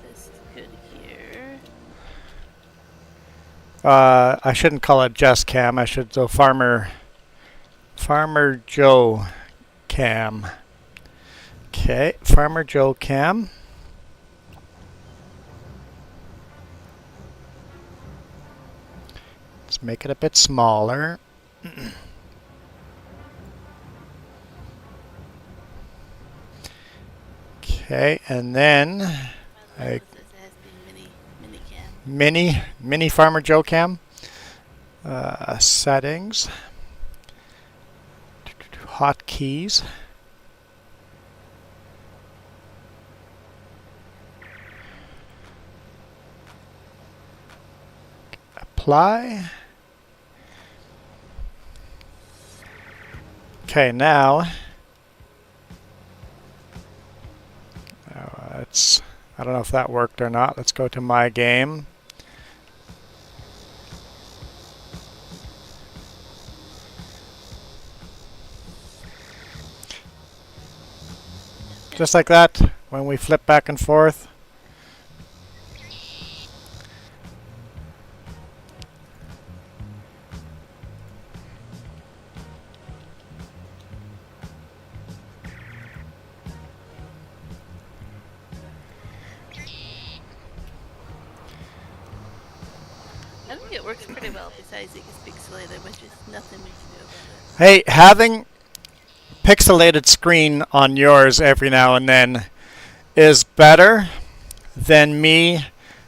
This is good here. I shouldn't call it just cam. I should go Farmer Joe cam. Okay, Farmer Joe cam. Let's make it a bit smaller. Okay, and then My logo says it has to be mini cam. mini Farmer Joe cam. Settings. Hotkeys. Apply. Okay, now I don't know if that worked or not. Let's go to my game. Just like that, when we flip back and forth. I think it works pretty well besides it gets pixelated, which is nothing we can do about it. Hey, having pixelated screen on yours every now and then is better than me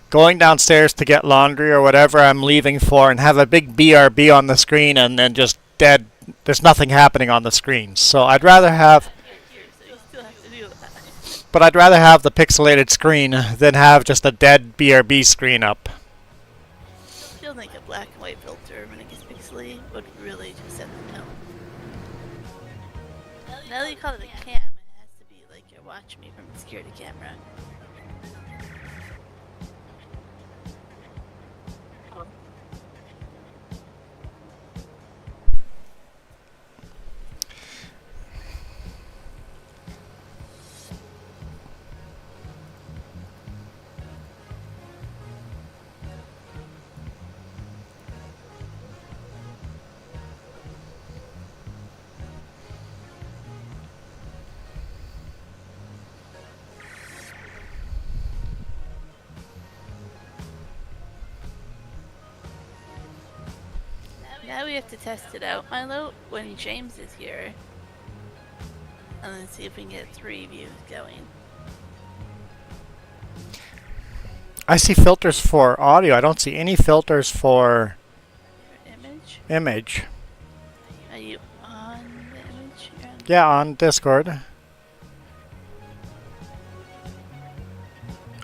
going downstairs to get laundry or whatever I'm leaving for and have a big BRB on the screen and then just dead. There's nothing happening on the screen. So I'd rather have, Here, so you still have to do that. but I'd rather have the pixelated screen than have just a dead BRB screen up. I feel like a black and white filter when it gets pixely would really just set the tone. Now that you call it a cam, it has to be like you're watching me from a security camera. Now we have to test it out, Milo, when James is here. And then see if we can get 3 views going. I see filters for audio. I don't see any filters for Your image? image. Are you on the image? You're on Yeah, on Discord.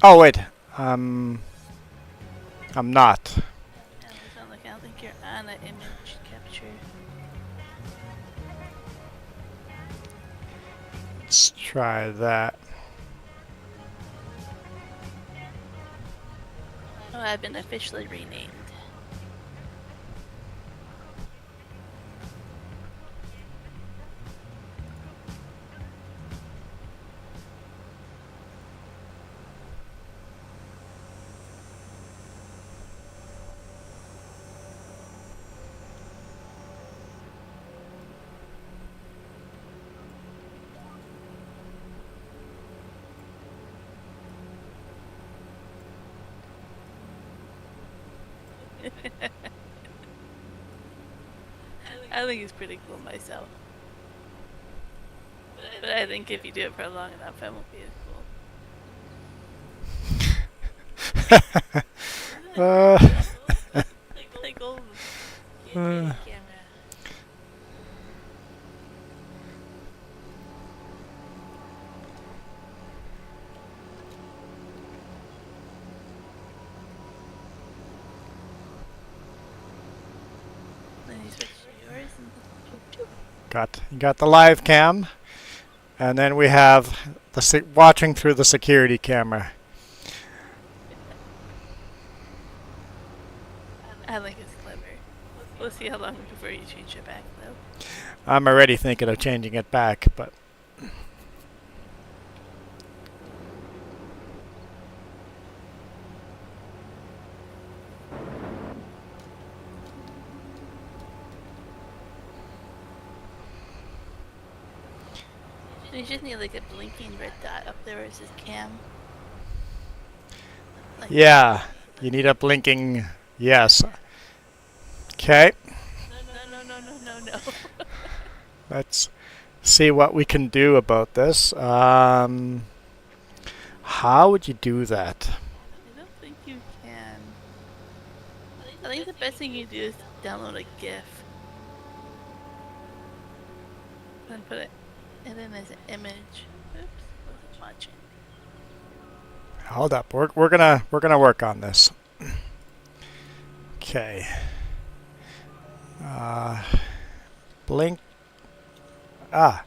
Oh wait, I'm not. Yeah, I don't think you're on an image capture. Let's try that. Oh, I've been officially renamed. I think it's pretty cool myself. But I think if you do it for long enough, it won't be as cool. Like old camera. Then you switch to yours and You got the live cam, and then we have the watching through the security camera. I think it's clever. We'll see how long before you change it back, though. I'm already thinking of changing it back, but You just need like a blinking red dot up there where it says cam. Like, yeah, you need a blinking yes. Okay, no. let's see what we can do about this. How would you do that? I don't think you can. I think the best thing you do is download a GIF and put it in as an image. Oops, wasn't watching. Hold up, we're gonna work on this. Okay. Blink. Ah.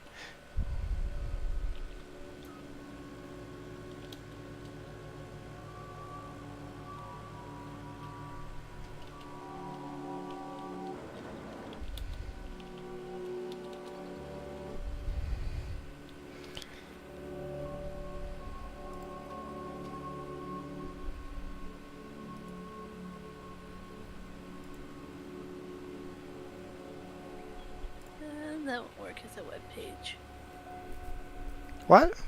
That won't work as a web page. What?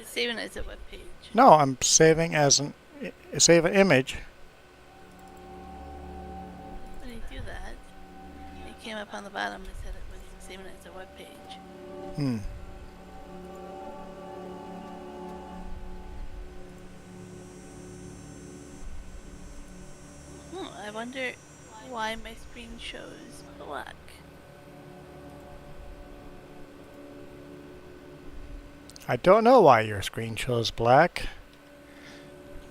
Saving as a web page. No, I'm saving as save an image. When you do that, it came up on the bottom and said it was saving as a web page. Hmm. I wonder why my screen shows black. I don't know why your screen shows black.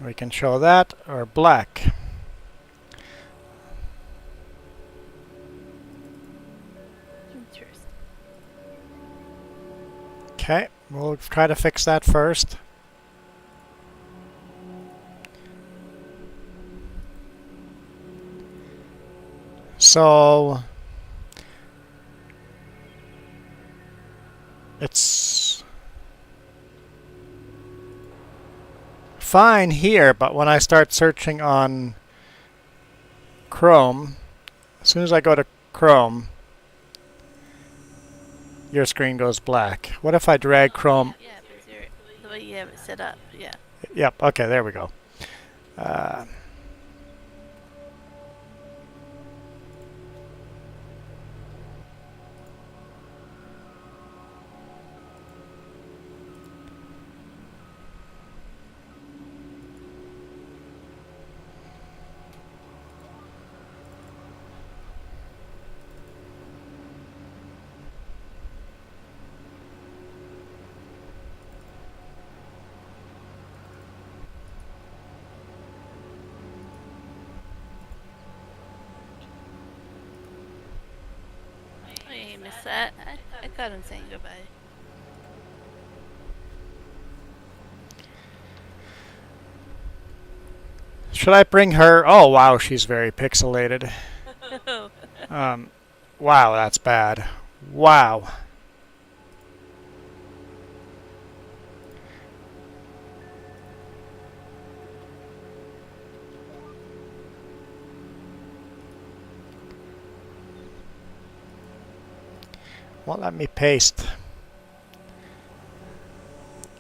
We can show that or black. Interesting. Okay, we'll try to fix that first. So it's fine here, but when I start searching on Chrome, as soon as I go to Chrome, your screen goes black. What if I drag Chrome? Yeah, because the way you have it set up, yeah. Yep, okay, there we go. Oh, you missed that. I caught him saying goodbye. Should I bring her? Oh, wow, she's very pixelated. Wow, that's bad. Wow. Won't let me paste.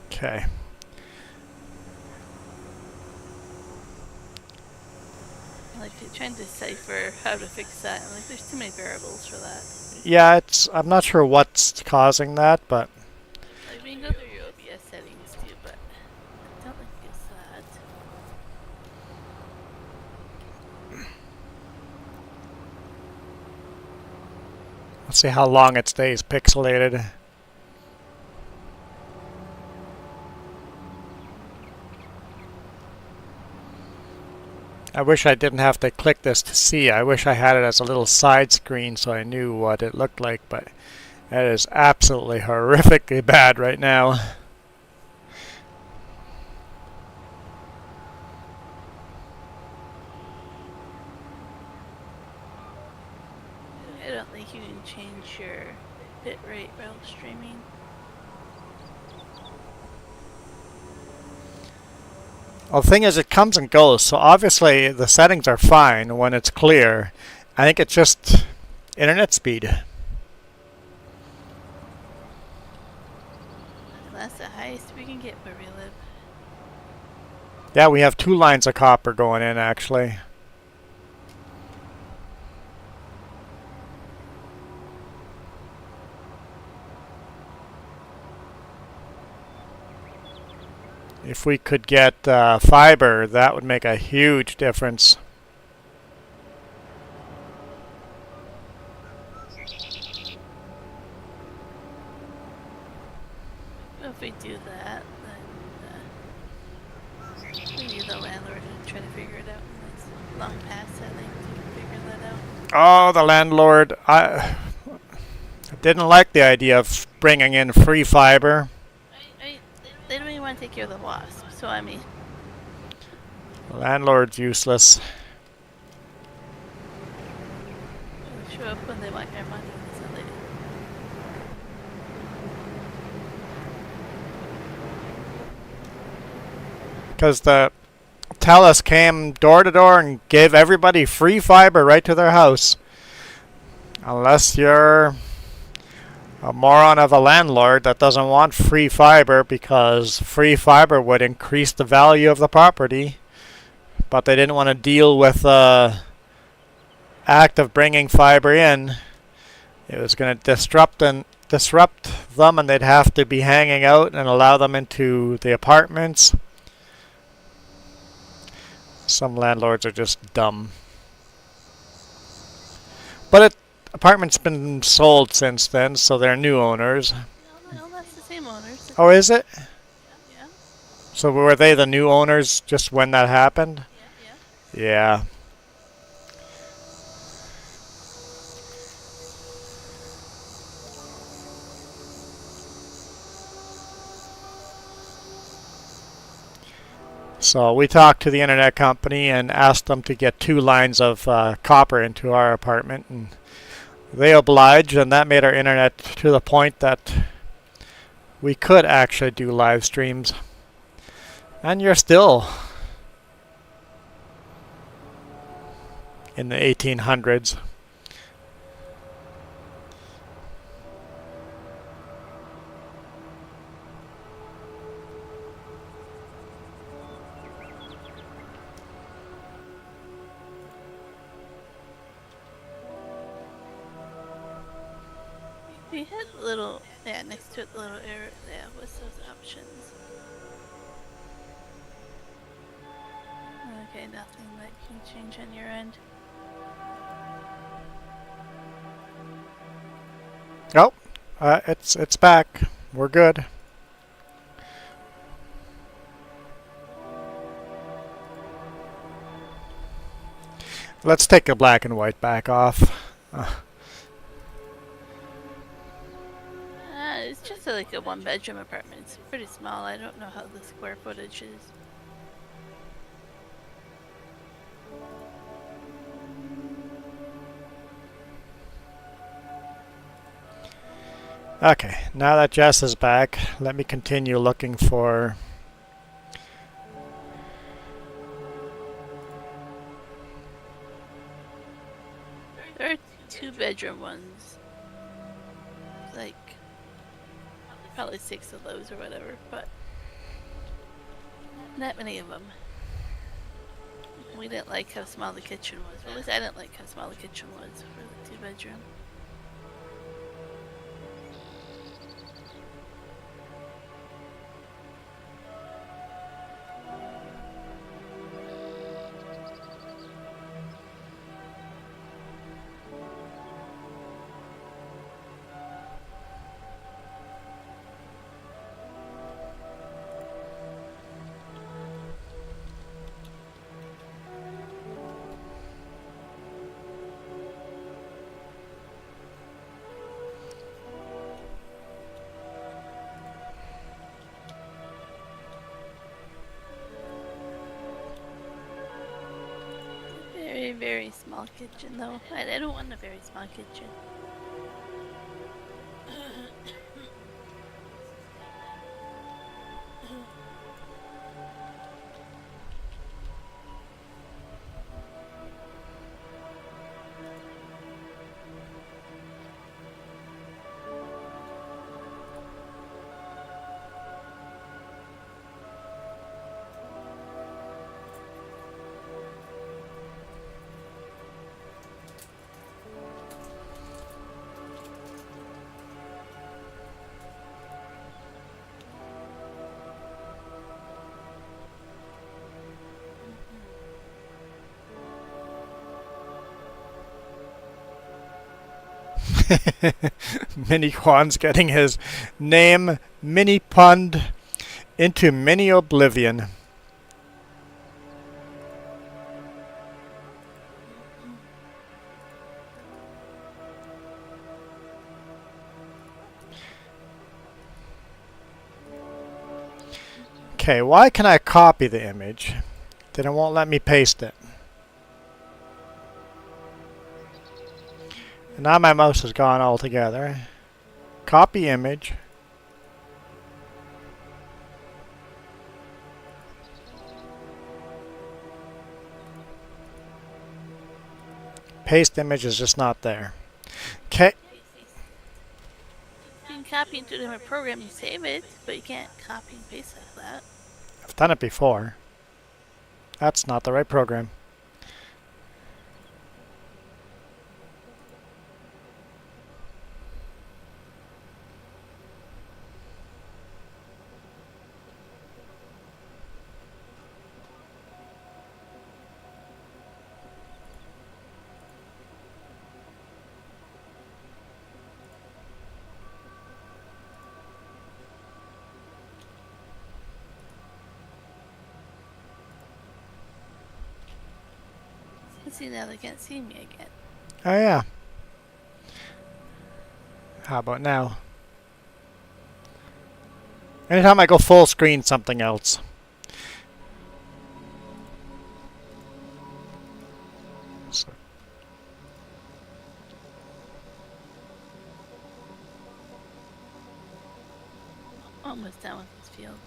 Okay. Like trying to decipher how to fix that. Like there's too many variables for that. Yeah, I'm not sure what's causing that, but Like we can go through your OBS settings too, but I don't think it's that. let's see how long it stays pixelated. I wish I didn't have to click this to see. I wish I had it as a little side screen so I knew what it looked like, but it is absolutely horrifically bad right now. change your bitrate while streaming. Well, the thing is, it comes and goes, so obviously the settings are fine when it's clear. I think it's just internet speed. That's the highest we can get where we live. Yeah, we have 2 lines of copper going in, actually. If we could get fiber, that would make a huge difference. If we do that, then we need the landlord to try to figure it out. It's long past, I think, to figure that out. Oh, the landlord. I didn't like the idea of bringing in free fiber. They don't even want to take care of the wasp, so I mean... The landlord's useless. They'll show up when they want their money, so they... Because the TELUS came door to door and gave everybody free fiber right to their house. Unless you're a moron of a landlord that doesn't want free fiber, because free fiber would increase the value of the property. But they didn't want to deal with the act of bringing fiber in. It was going to disrupt them, and they'd have to be hanging out and allow them into the apartments. Some landlords are just dumb. But apartment's been sold since then, so they're new owners. No, that's the same owners. Oh, is it? Yeah, So were they the new owners just when that happened? yeah. Yeah. So we talked to the internet company and asked them to get 2 lines of copper into our apartment, and they obliged, and that made our internet to the point that we could actually do live streams. And you're still in the 1800s. We had little, next to it, the little arrow there. What's those options? Okay, nothing that can change on your end. Oh, it's back. We're good. Let's take the black and white back off. It's just like a 1-bedroom apartment. It's pretty small. I don't know how the square footage is. Okay, now that Jess is back, let me continue looking for... There are 2-bedroom ones. Like, probably 6 of those or whatever, but not many of them. We didn't like how small the kitchen was. At least I didn't like how small the kitchen was for the 2-bedroom. Very, very small kitchen though. I don't want a very small kitchen. Mini Quan's getting his name mini punned into mini oblivion. Okay, why can I copy the image? Then it won't let me paste it. And now my mouse is gone altogether. Copy image. Paste image is just not there. Okay. You can copy into a different program and save it, but you can't copy and paste like that. I've done it before. That's not the right program. See, now they can't see me again. Oh yeah. How about now? Anytime I go full screen, something else. So. Almost done with this field.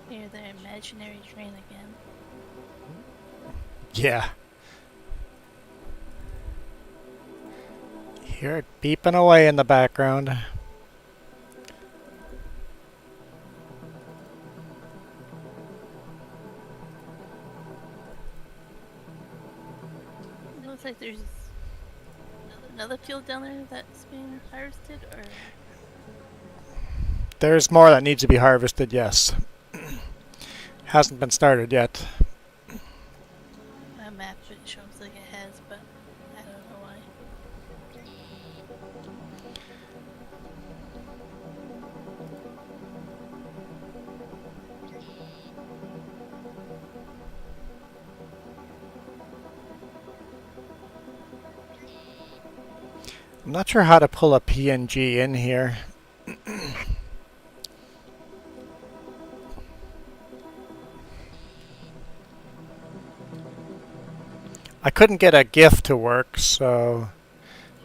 Hear their imaginary train again. Yeah. Hear it beeping away in the background. It looks like there's another field down there that's being harvested, or There's more that needs to be harvested, yes. Hasn't been started yet. my map it shows like it has, but I don't know why. I'm not sure how to pull a PNG in here. I couldn't get a GIF to work, so...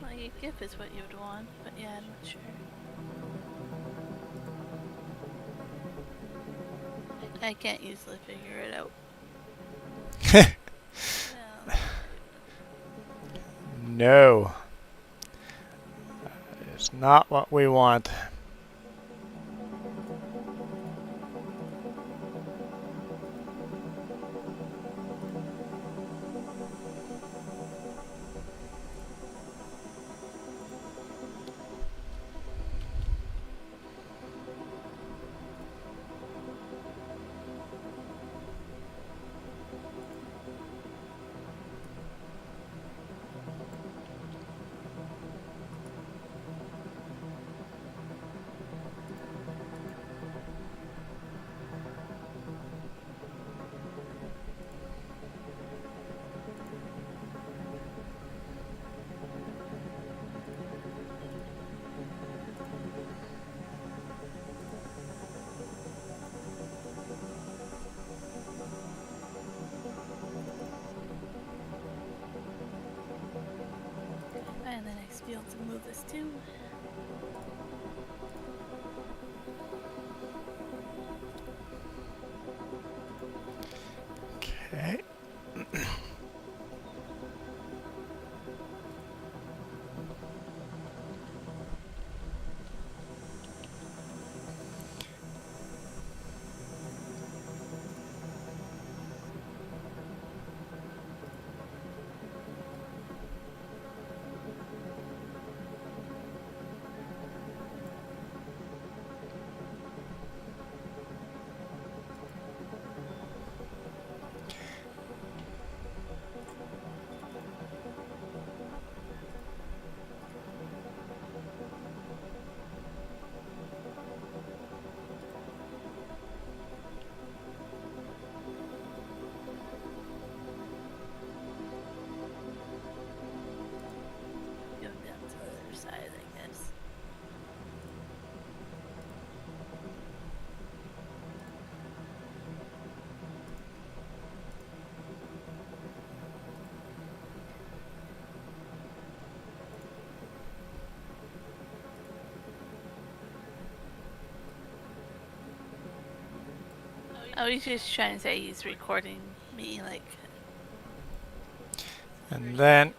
Well, a GIF is what you would want, but yeah, I'm not sure. I can't usually figure it out. Well, No. It's not what we want. nice to be able to move this too. Okay. Go down to the other side, I guess. Oh, he's just trying to say he's recording me, like. And then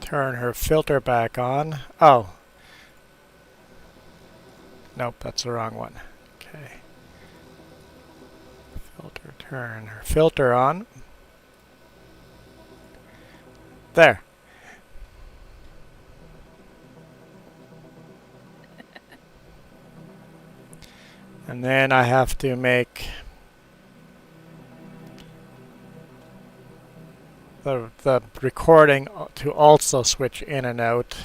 turn her filter back on. Oh. Nope, that's the wrong one. Okay. Filter, turn her filter on. There. And then I have to make the recording to also switch in and out.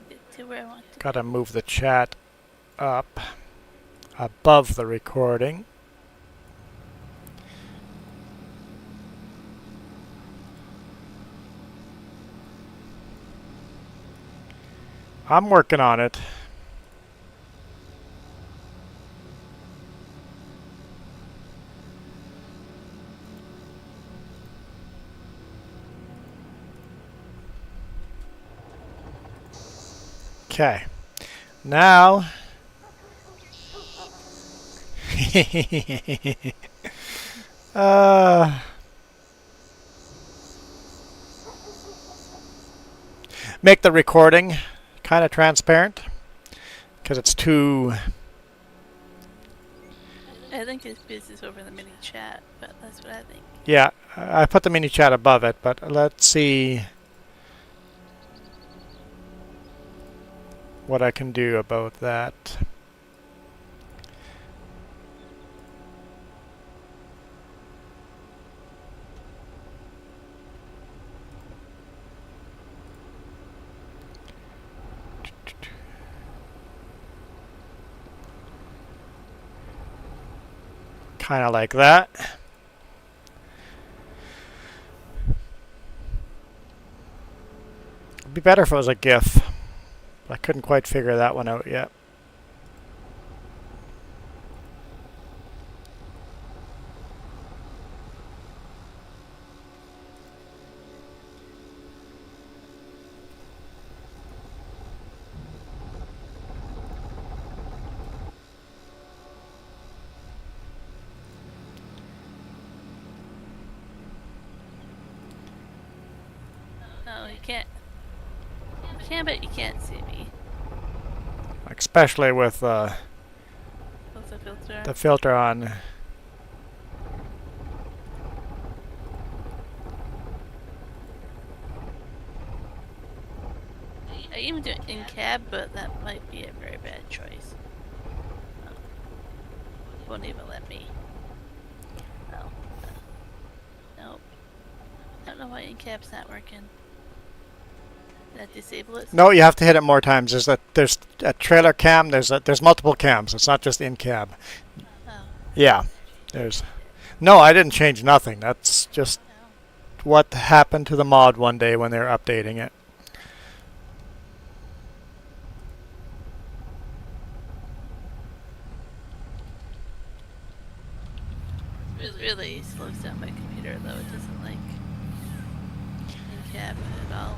Get to where I want to. Gotta move the chat up above the recording. I'm working on it. Okay. Now make the recording kind of transparent because it's too. I think his business over the mini chat, but that's what I think. Yeah, I put the mini chat above it, but let's see what I can do about that. Kind of like that. It'd be better if it was a GIF. I couldn't quite figure that one out yet. No, you can't. You can, but you can't see me. Especially with What's the filter? the filter on. I even do it in cab, but that might be a very bad choice. Won't even let me. No. Nope. I don't know why in cab's not working. Did I disable it? No, you have to hit it more times. There's a trailer cam. There's multiple cams. It's not just in cab. Oh. Yeah, there's. No, I didn't change nothing. That's just No. what happened to the mod one day when they were updating it. really slows down my computer, though. It doesn't like in-cab at all.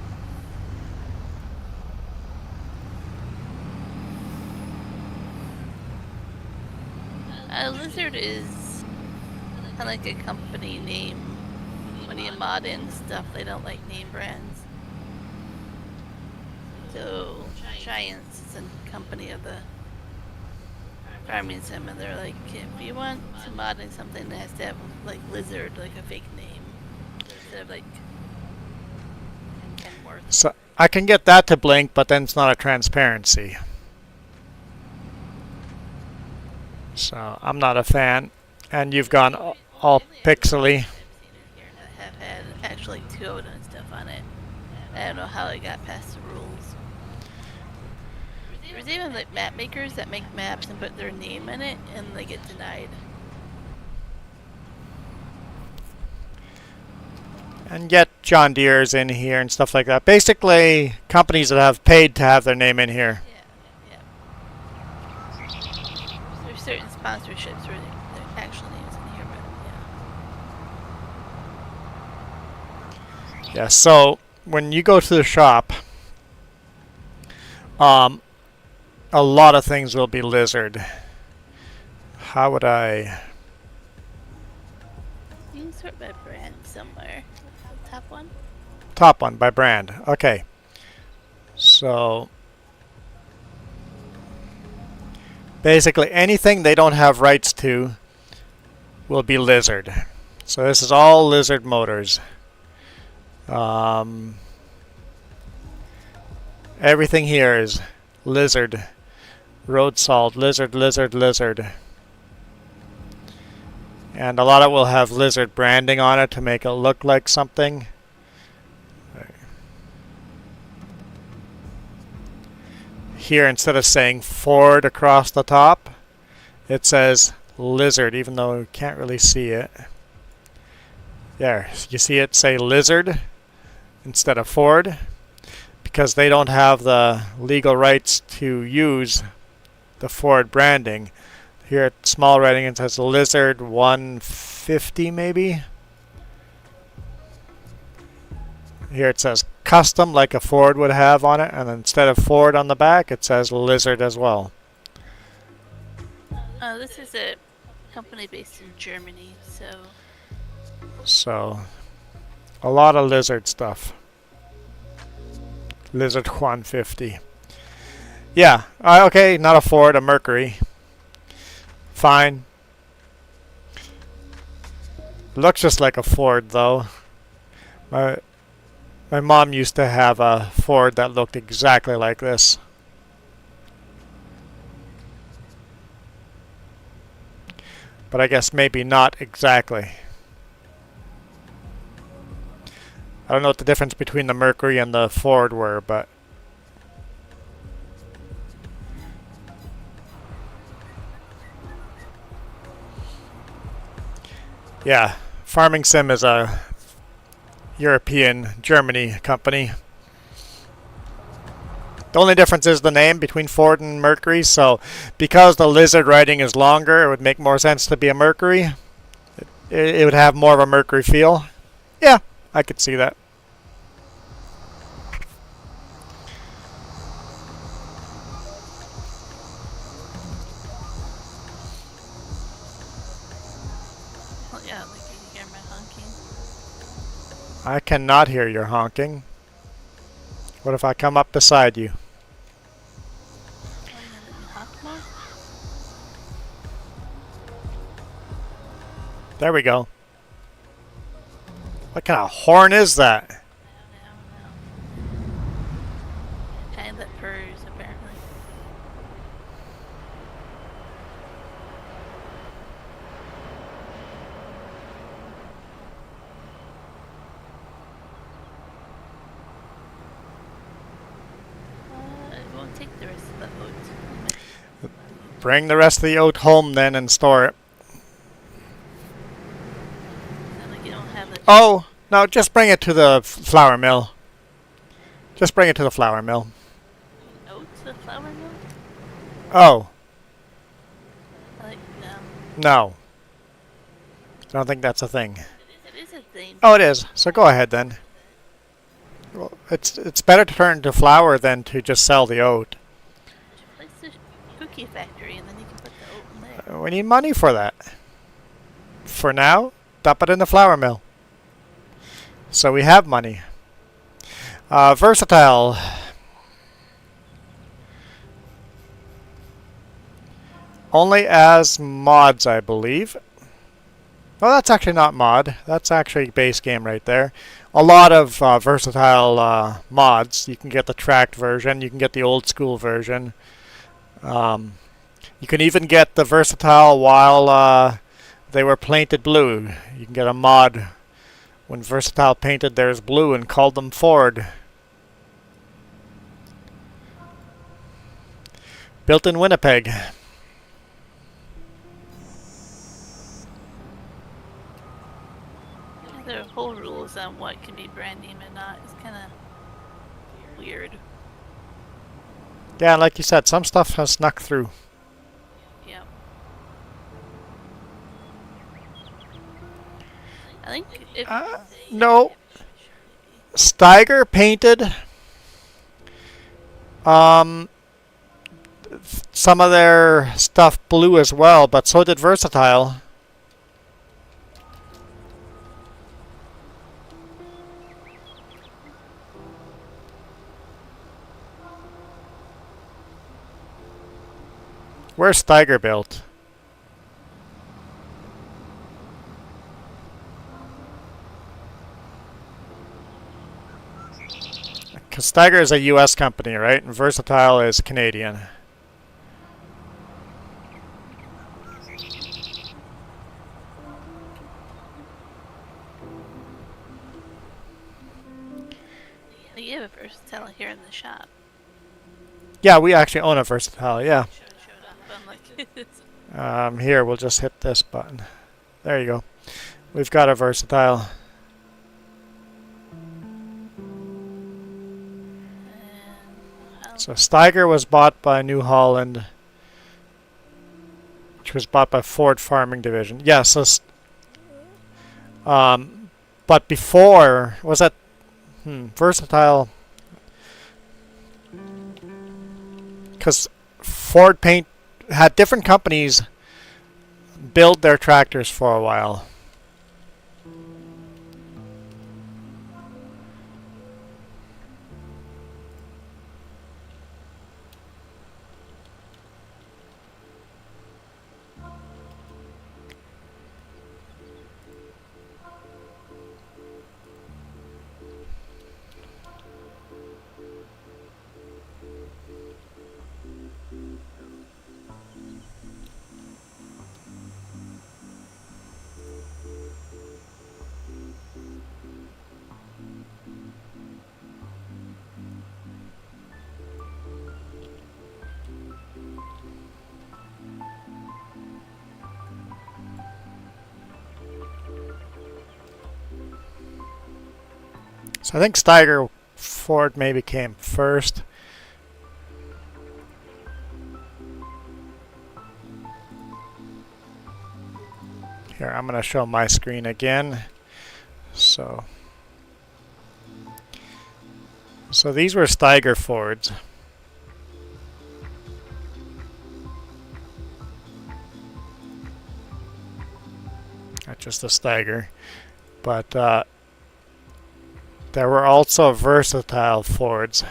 Lizard is kind of like a company name. When you mod in stuff, they don't like name brands. So Giants is a company of the farming sim, and they're like, if you want to mod in something that has to have like Lizard, like a fake name, instead of like Kenworth. So I can get that to blink, but then it's not a transparency. So I'm not a fan. And you've gone all pixely. I have had actually 2 and stuff on it. I don't know how it got past the rules. There's even like map makers that make maps and put their name in it, and they get denied. And get John Deere's in here and stuff like that. Basically, companies that have paid to have their name in here. Yeah. There's certain sponsorships where their actual names in here, but Yeah, so when you go to the shop, a lot of things will be Lizard. How would I... You can sort by brand somewhere. The top one? Top one by brand. Okay. So basically anything they don't have rights to will be Lizard. So this is all Lizard Motors. Everything here is Lizard. Road Salt, Lizard, Lizard, Lizard. And a lot of it will have Lizard branding on it to make it look like something. Here, instead of saying Ford across the top, it says Lizard, even though you can't really see it. There, you see it say Lizard instead of Ford, because they don't have the legal rights to use the Ford branding. Here at small writing it says Lizard 150 maybe. Here it says custom like a Ford would have on it, and instead of Ford on the back it says Lizard as well. This is a company based in Germany, So a lot of Lizard stuff. Lizard 150. Yeah, okay, not a Ford, a Mercury. Fine. Looks just like a Ford though. My mom used to have a Ford that looked exactly like this. But I guess maybe not exactly. I don't know what the difference between the Mercury and the Ford were, but yeah, Farming Sim is a European, Germany company. The only difference is the name between Ford and Mercury, so because the Lizard writing is longer, it would make more sense to be a Mercury. It would have more of a Mercury feel. Yeah, I could see that. well, yeah, like you can hear my honking. I cannot hear your honking. What if I come up beside you? Oh, you gonna let me honk more? There we go. What kind of horn is that? I don't know. Kind that purrs, apparently. It won't take the rest of the oat. Bring the rest of the oat home then and store it. Sound like you don't have the Oh, no, just bring it to the flour mill. Just bring it to the flour mill. oats, the flour mill? Oh, Like, no. no. I don't think that's a thing. It is a thing. Oh, it is. So go ahead then. Well, it's better to turn to flour than to just sell the oat. Place the cookie factory, and then you can put the oat in there. We need money for that. For now, dump it in the flour mill. So we have money. Versatile. Only as mods, I believe. Well, that's actually not mod. That's actually base game right there. A lot of versatile mods. You can get the tracked version. You can get the old school version. You can even get the versatile while they were painted blue. You can get a mod when versatile painted theirs blue and called them Ford. Built in Winnipeg. There are whole rules on what can be brand name and not. It's kind of weird. Yeah, like you said, some stuff has snuck through. Yeah. I think if No. Steiger painted some of their stuff blue as well, but so did Versatile. Where's Steiger built? Because Steiger is a US company, right? And Versatile is Canadian. you have a Versatile here in the shop. Yeah, we actually own a Versatile, yeah. Showed up. I'm like, Here, we'll just hit this button. There you go. We've got a Versatile. So Steiger was bought by New Holland, which was bought by Ford Farming Division. Yeah, so but before, was that Versatile? Because Ford Paint had different companies build their tractors for a while. So I think Steiger Ford maybe came first. Here, I'm going to show my screen again. So these were Steiger Fords. Not just a Steiger, but there were also Versatile Fords.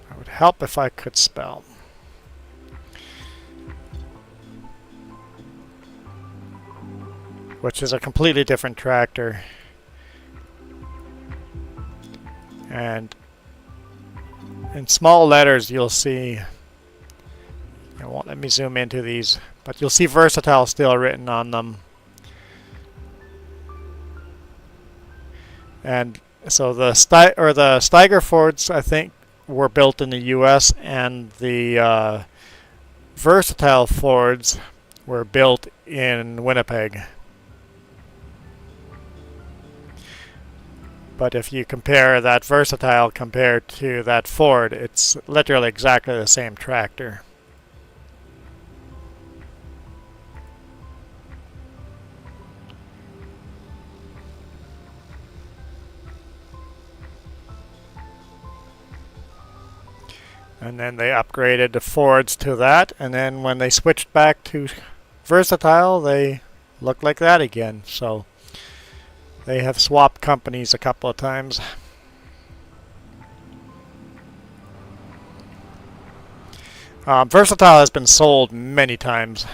It would help if I could spell. Which is a completely different tractor. And in small letters you'll see, it won't let me zoom into these, but you'll see Versatile still written on them. And so the Steiger Fords, I think, were built in the US, and the Versatile Fords were built in Winnipeg. But if you compare that Versatile compared to that Ford, it's literally exactly the same tractor. And then they upgraded the Fords to that, and then when they switched back to Versatile, they look like that again. So they have swapped companies a couple of times. Versatile has been sold many times.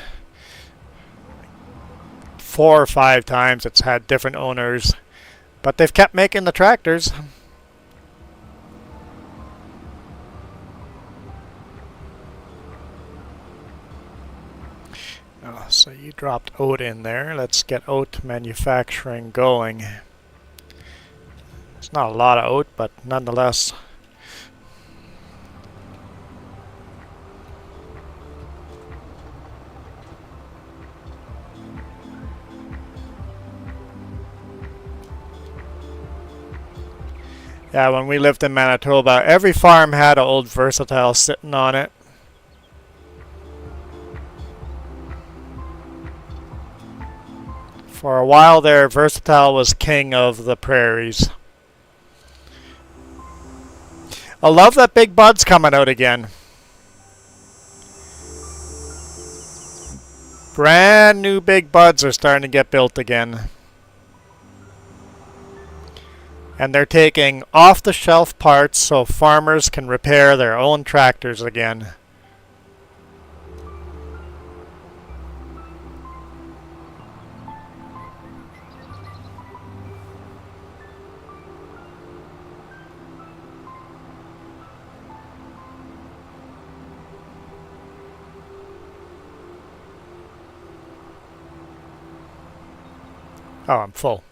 4 or 5 times it's had different owners, but they've kept making the tractors. So you dropped oat in there. Let's get oat manufacturing going. It's not a lot of oat, but nonetheless. Yeah, when we lived in Manitoba, every farm had an old Versatile sitting on it. For a while there, Versatile was king of the prairies. I love that Big Bud's coming out again. Brand new Big Buds are starting to get built again. And they're taking off-the-shelf parts so farmers can repair their own tractors again. Oh, I'm full.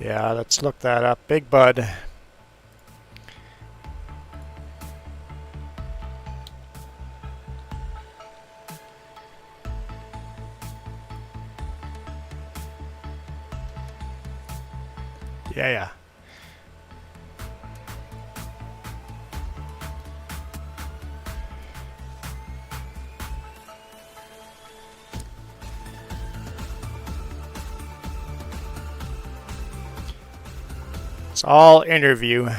Yeah, let's look that up. Big Bud. Yeah. It's all interview.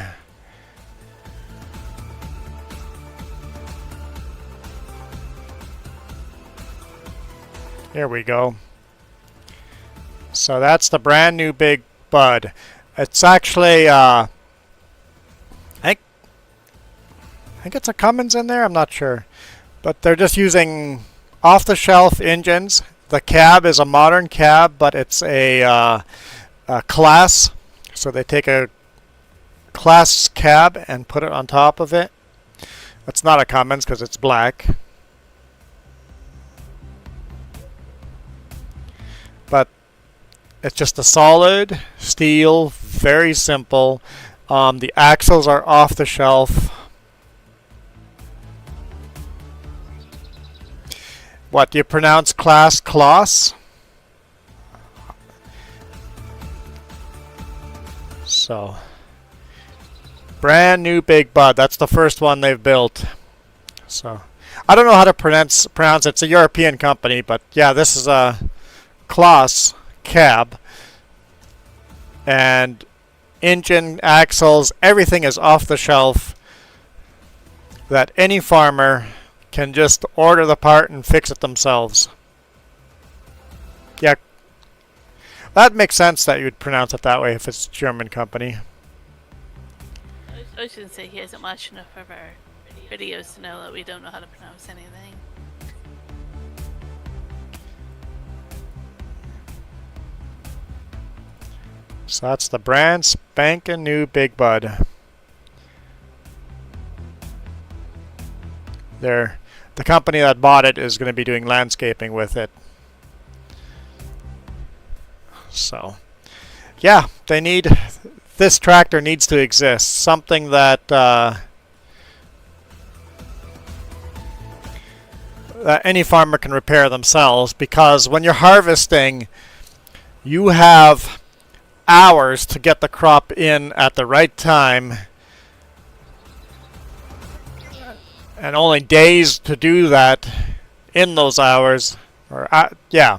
Here we go. So that's the brand new Big Bud. It's actually, I think it's a Cummins in there. I'm not sure, but they're just using off-the-shelf engines. The cab is a modern cab, but it's a class. So they take a class cab and put it on top of it. It's not a Cummins because it's black. But it's just a solid steel, very simple. The axles are off the shelf. What do you pronounce class? Kloss? So, brand new Big Bud. That's the first one they've built. So, I don't know how to pronounce it. It's a European company, but yeah, this is a Kloss cab. And engine, axles, everything is off the shelf that any farmer can just order the part and fix it themselves. Yeah. That makes sense that you'd pronounce it that way if it's a German company. I was going to say he hasn't watched enough of our videos to know that we don't know how to pronounce anything. So that's the brand spanking new Big Bud. The company that bought it is going to be doing landscaping with it. So, yeah, this tractor needs to exist. Something that that any farmer can repair themselves, because when you're harvesting, you have hours to get the crop in at the right time and only days to do that in those hours. Or yeah,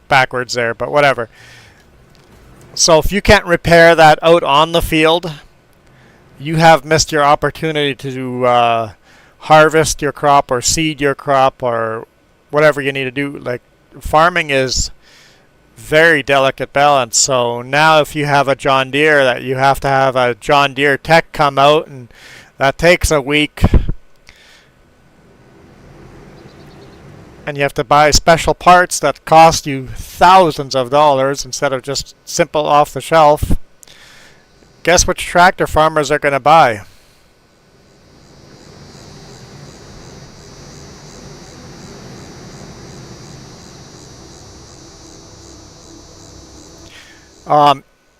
backwards there, but whatever. So if you can't repair that out on the field, you have missed your opportunity to harvest your crop or seed your crop or whatever you need to do. Like, farming is very delicate balance. So now if you have a John Deere, that you have to have a John Deere tech come out, and that takes a week. And you have to buy special parts that cost you thousands of dollars instead of just simple off the shelf. Guess which tractor farmers are going to buy?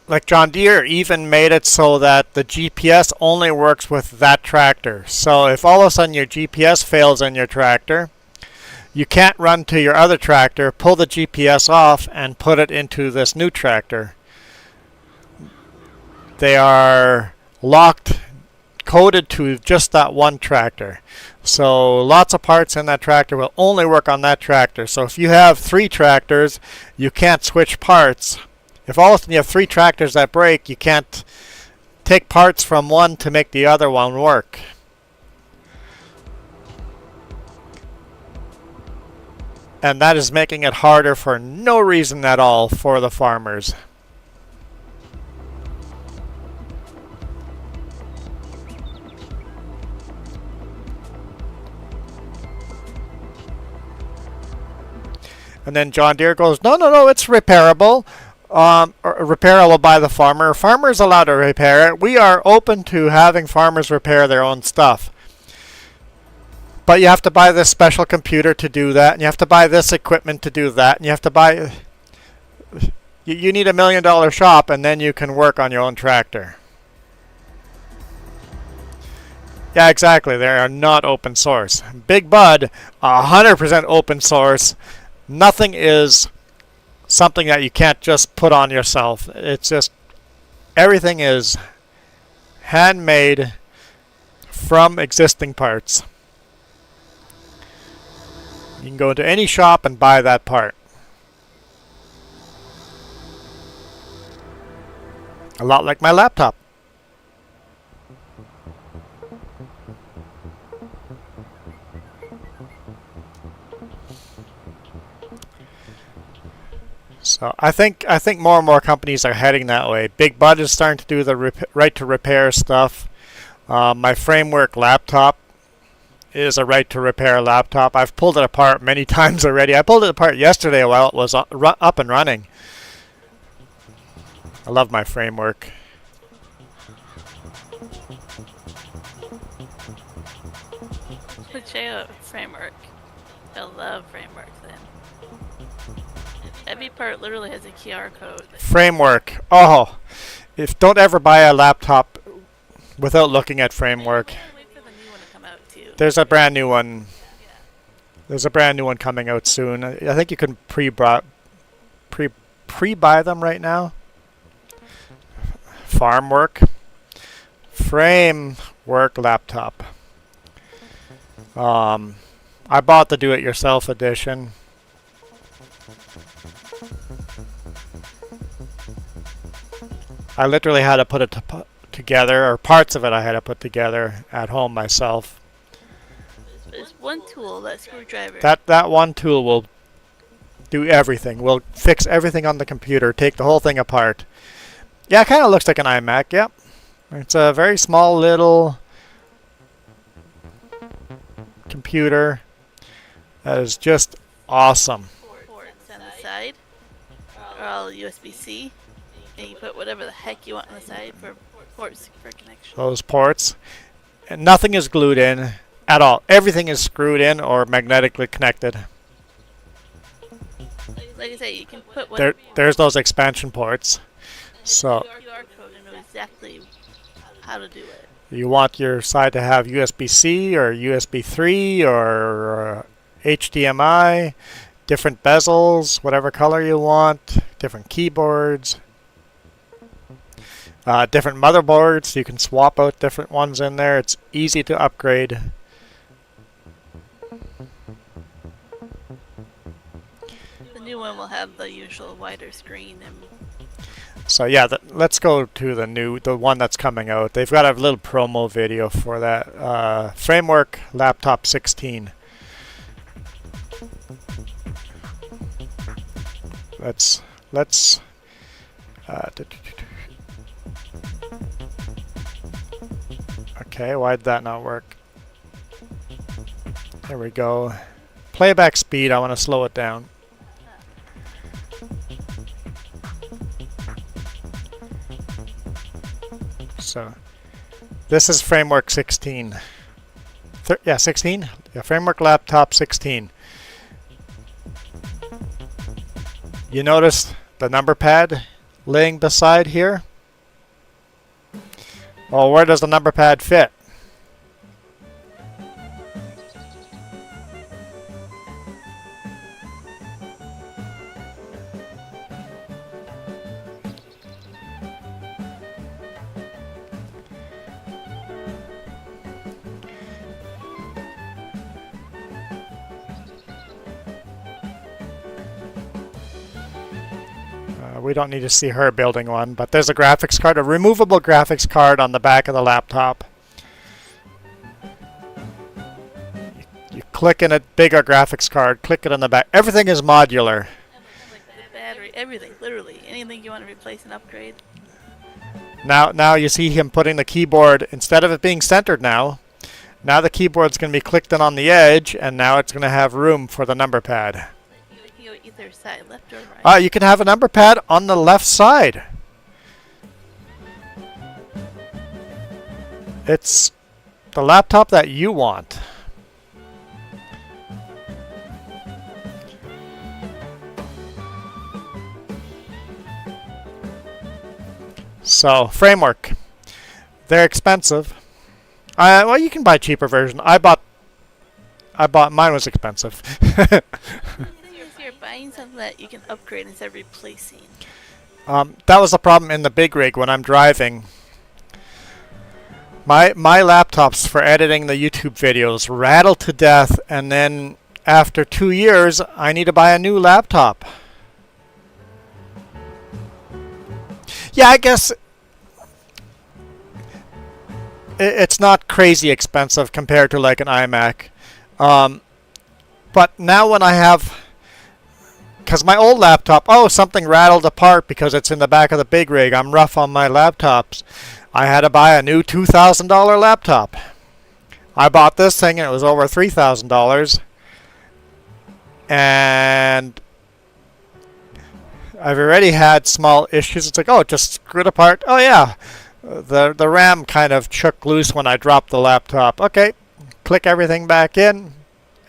Like John Deere even made it so that the GPS only works with that tractor. So if all of a sudden your GPS fails in your tractor, you can't run to your other tractor, pull the GPS off, and put it into this new tractor. They are locked, coded to just that one tractor. So lots of parts in that tractor will only work on that tractor. So if you have 3 tractors, you can't switch parts. If all of a sudden you have 3 tractors that break, you can't take parts from one to make the other one work. And that is making it harder for no reason at all for the farmers. And then John Deere goes, no, it's repairable. Repairable by the farmer. Farmer's allowed to repair it. We are open to having farmers repair their own stuff. But you have to buy this special computer to do that, and you have to buy this equipment to do that, and you have to buy... You need $1 million shop, and then you can work on your own tractor. Yeah, exactly. They are not open source. Big Bud, 100% open source. Nothing is something that you can't just put on yourself. It's just... everything is handmade from existing parts. You can go into any shop and buy that part. A lot like my laptop. So I think more and more companies are heading that way. Big Bud is starting to do the right to repair stuff. My Framework laptop is a right to repair laptop. I've pulled it apart many times already. I pulled it apart yesterday while it was up and running. I love my Framework. Check out Framework. I love Framework then. Every part literally has a QR code. Framework. Oh, don't ever buy a laptop without looking at Framework. There's a brand new one. There's a brand new one coming out soon. I think you can pre-buy them right now. Framework laptop. I bought the do-it-yourself edition. I literally had to put it together, or parts of it I had to put together at home myself. There's one tool, that screwdriver. That one tool will do everything. Will fix everything on the computer, take the whole thing apart. Yeah, it kind of looks like an iMac, yep. It's a very small little computer that is just awesome. Ports on the side are all USB-C. and you put whatever the heck you want on the side for ports for connection. Those ports. And nothing is glued in at all. Everything is screwed in or magnetically connected. Like I say, you can put what There's those expansion ports. So QR code and know exactly how to do it. you want your side to have USB-C or USB 3 or HDMI, different bezels, whatever color you want, different keyboards, different motherboards. You can swap out different ones in there. It's easy to upgrade. The new one will have the usual wider screen and So yeah, let's go to the one that's coming out. They've got a little promo video for that. Framework Laptop 16. Let's okay, why did that not work? There we go. Playback speed, I want to slow it down. So this is Framework 16. 16? Yeah, Framework Laptop 16. You notice the number pad laying beside here? Well, where does the number pad fit? We don't need to see her building one, but there's a graphics card, a removable graphics card on the back of the laptop. You click in a bigger graphics card, click it on the back. Everything is modular. like the battery, everything, literally. Anything you want to replace and upgrade. Now you see him putting the keyboard, instead of it being centered now the keyboard's going to be clicked in on the edge, and now it's going to have room for the number pad. You can go either side, left or right. You can have a number pad on the left side. It's the laptop that you want. So, Framework. They're expensive. Well, you can buy a cheaper version. I bought mine was expensive. You're buying something that you can upgrade instead of replacing. That was the problem in the big rig when I'm driving. My laptops for editing the YouTube videos rattle to death, and then after 2 years, I need to buy a new laptop. Yeah, I guess it's not crazy expensive compared to like an iMac. But now when I have, because my old laptop, something rattled apart because it's in the back of the big rig. I'm rough on my laptops. I had to buy a new $2,000 laptop. I bought this thing and it was over $3,000. And I've already had small issues. It's like, just screw it apart. Oh yeah, the RAM kind of shook loose when I dropped the laptop. Okay, click everything back in.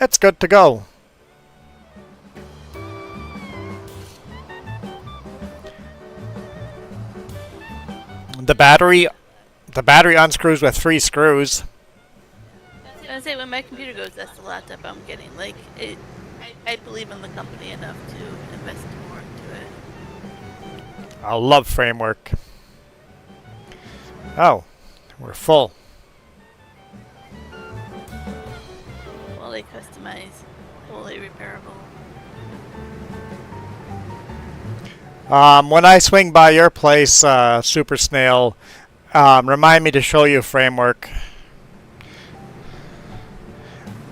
It's good to go. The battery unscrews with 3 screws. I say when my computer goes, that's the laptop I'm getting. Like I believe in the company enough to invest more into it. I love Framework. Oh, we're full. Fully customized, fully repairable. When I swing by your place, Super Snail, remind me to show you Framework.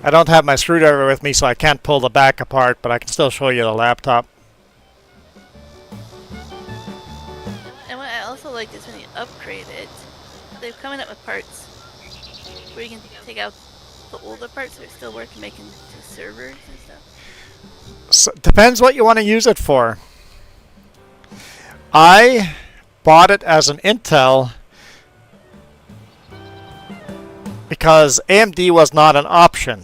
I don't have my screwdriver with me, so I can't pull the back apart, but I can still show you the laptop. And what I also like is when you upgrade it, they're coming up with parts where you can take out the older parts that are still working, making to servers and stuff. So, depends what you want to use it for. I bought it as an Intel because AMD was not an option.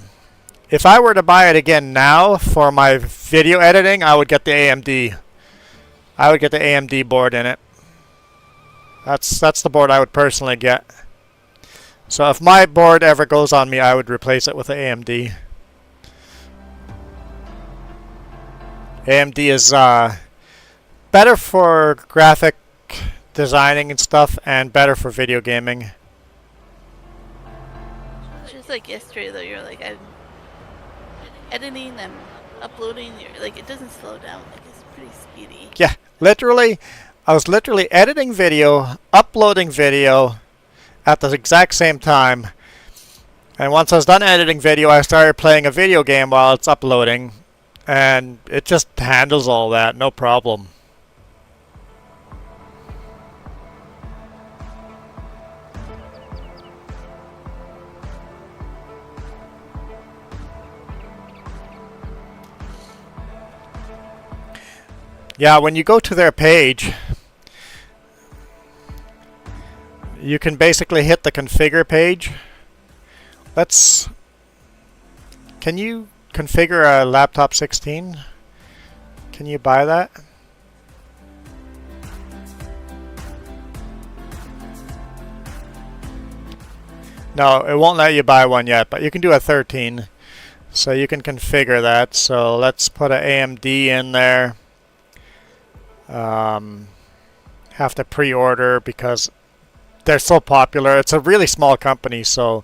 If I were to buy it again now for my video editing, I would get the AMD. I would get the AMD board in it. That's the board I would personally get. So if my board ever goes on me, I would replace it with the AMD. AMD is better for graphic designing and stuff, and better for video gaming. Just like yesterday, though, you're like, I'm editing, I'm uploading. You're like, it doesn't slow down. Like, it's pretty speedy. Yeah, literally, I was literally editing video, uploading video at the exact same time. And once I was done editing video, I started playing a video game while it's uploading. And it just handles all that, no problem. Yeah, when you go to their page, you can basically hit the configure page. Can you configure a laptop 16? Can you buy that? No, it won't let you buy one yet, but you can do a 13. So you can configure that. So let's put an AMD in there. Have to pre-order because they're so popular. It's a really small company, so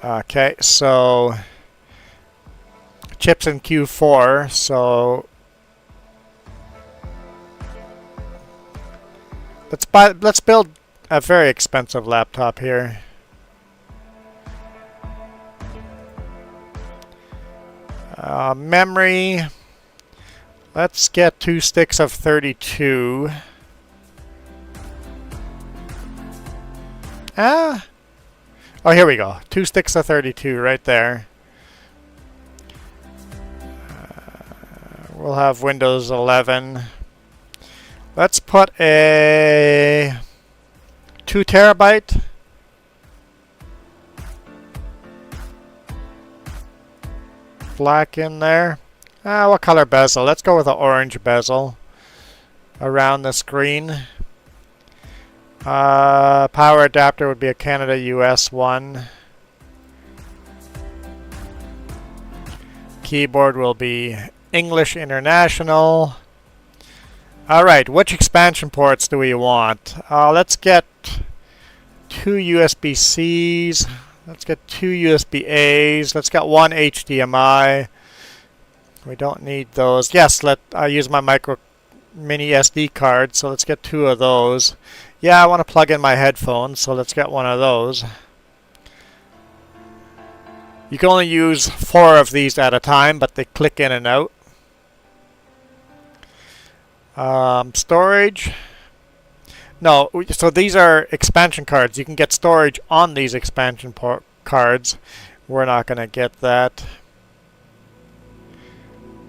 okay, so chips in Q4, so let's build a very expensive laptop here. Memory, let's get 2 sticks of 32. Oh, here we go. 2 sticks of 32 right there. We'll have Windows 11. Let's put a 2 terabyte. Black in there. What color bezel? Let's go with an orange bezel around the screen. Power adapter would be a Canada US one. Keyboard will be English International. Alright, which expansion ports do we want? Let's get 2 USB-Cs. Let's get 2 USB-As. Let's get 1 HDMI. We don't need those. Yes, I use my mini SD card, so let's get 2 of those. Yeah, I want to plug in my headphones, so let's get 1 of those. You can only use 4 of these at a time, but they click in and out. Storage. No, so these are expansion cards. You can get storage on these expansion cards. We're not going to get that.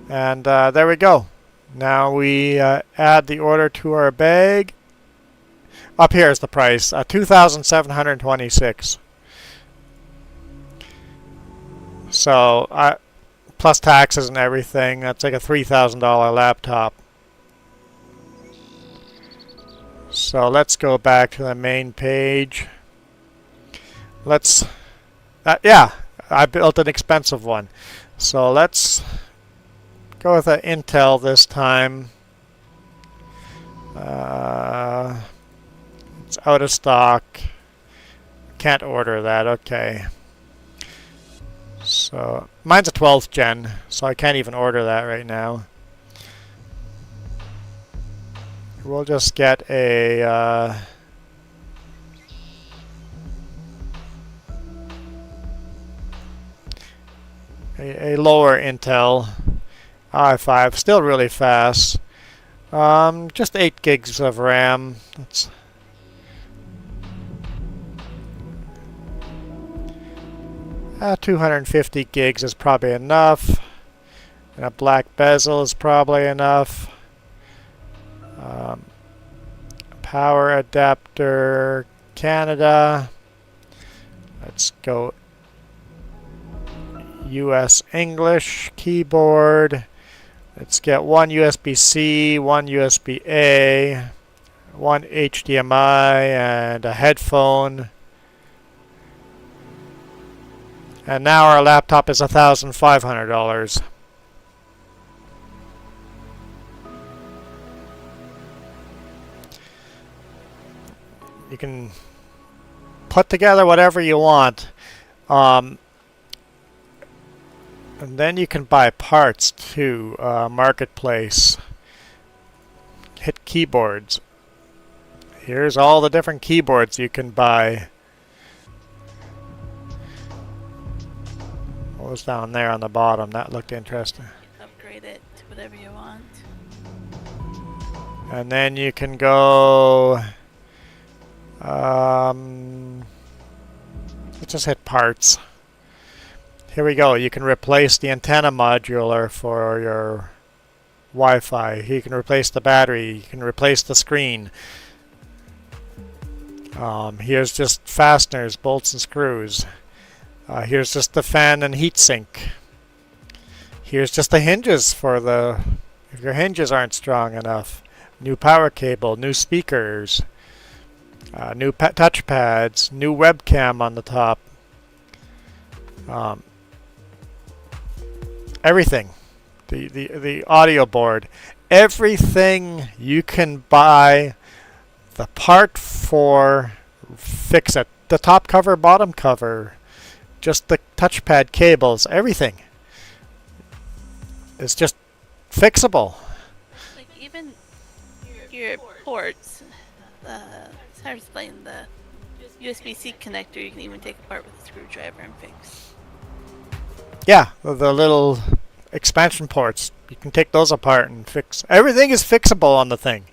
And there we go. Now we add the order to our bag. Up here is the price, $2,726. So plus taxes and everything, that's like a $3,000 laptop. So let's go back to the main page. Yeah, I built an expensive one. So let's go with an Intel this time. It's out of stock. Can't order that. Okay. So mine's a 12th gen, so I can't even order that right now. We'll just get a lower Intel i5, still really fast. Just 8 gigs of RAM. That's 250 gigs is probably enough, and a black bezel is probably enough. Power adapter, Canada. Let's go US English keyboard. Let's get one USB-C, one USB-A, one HDMI, and a headphone. And now our laptop is $1,500. You can put together whatever you want. And then you can buy parts too. Marketplace. Hit keyboards. Here's all the different keyboards you can buy. What was down there on the bottom? That looked interesting. Upgrade it to whatever you want. And then you can go... let's just hit parts. Here we go. You can replace the antenna module for your Wi-Fi. You can replace the battery. You can replace the screen. Here's just fasteners, bolts and screws. Here's just the fan and heatsink. Here's just the hinges for the... if your hinges aren't strong enough. New power cable, new speakers. New touch pads, new webcam on the top. Everything. The audio board. Everything you can buy the part for, fix it. The top cover, bottom cover. Just the touchpad cables. Everything. It's just fixable. Like even your ports. It's hard to explain. The USB-C connector you can even take apart with a screwdriver and fix. Yeah, the little expansion ports. You can take those apart and fix. Everything is fixable on the thing.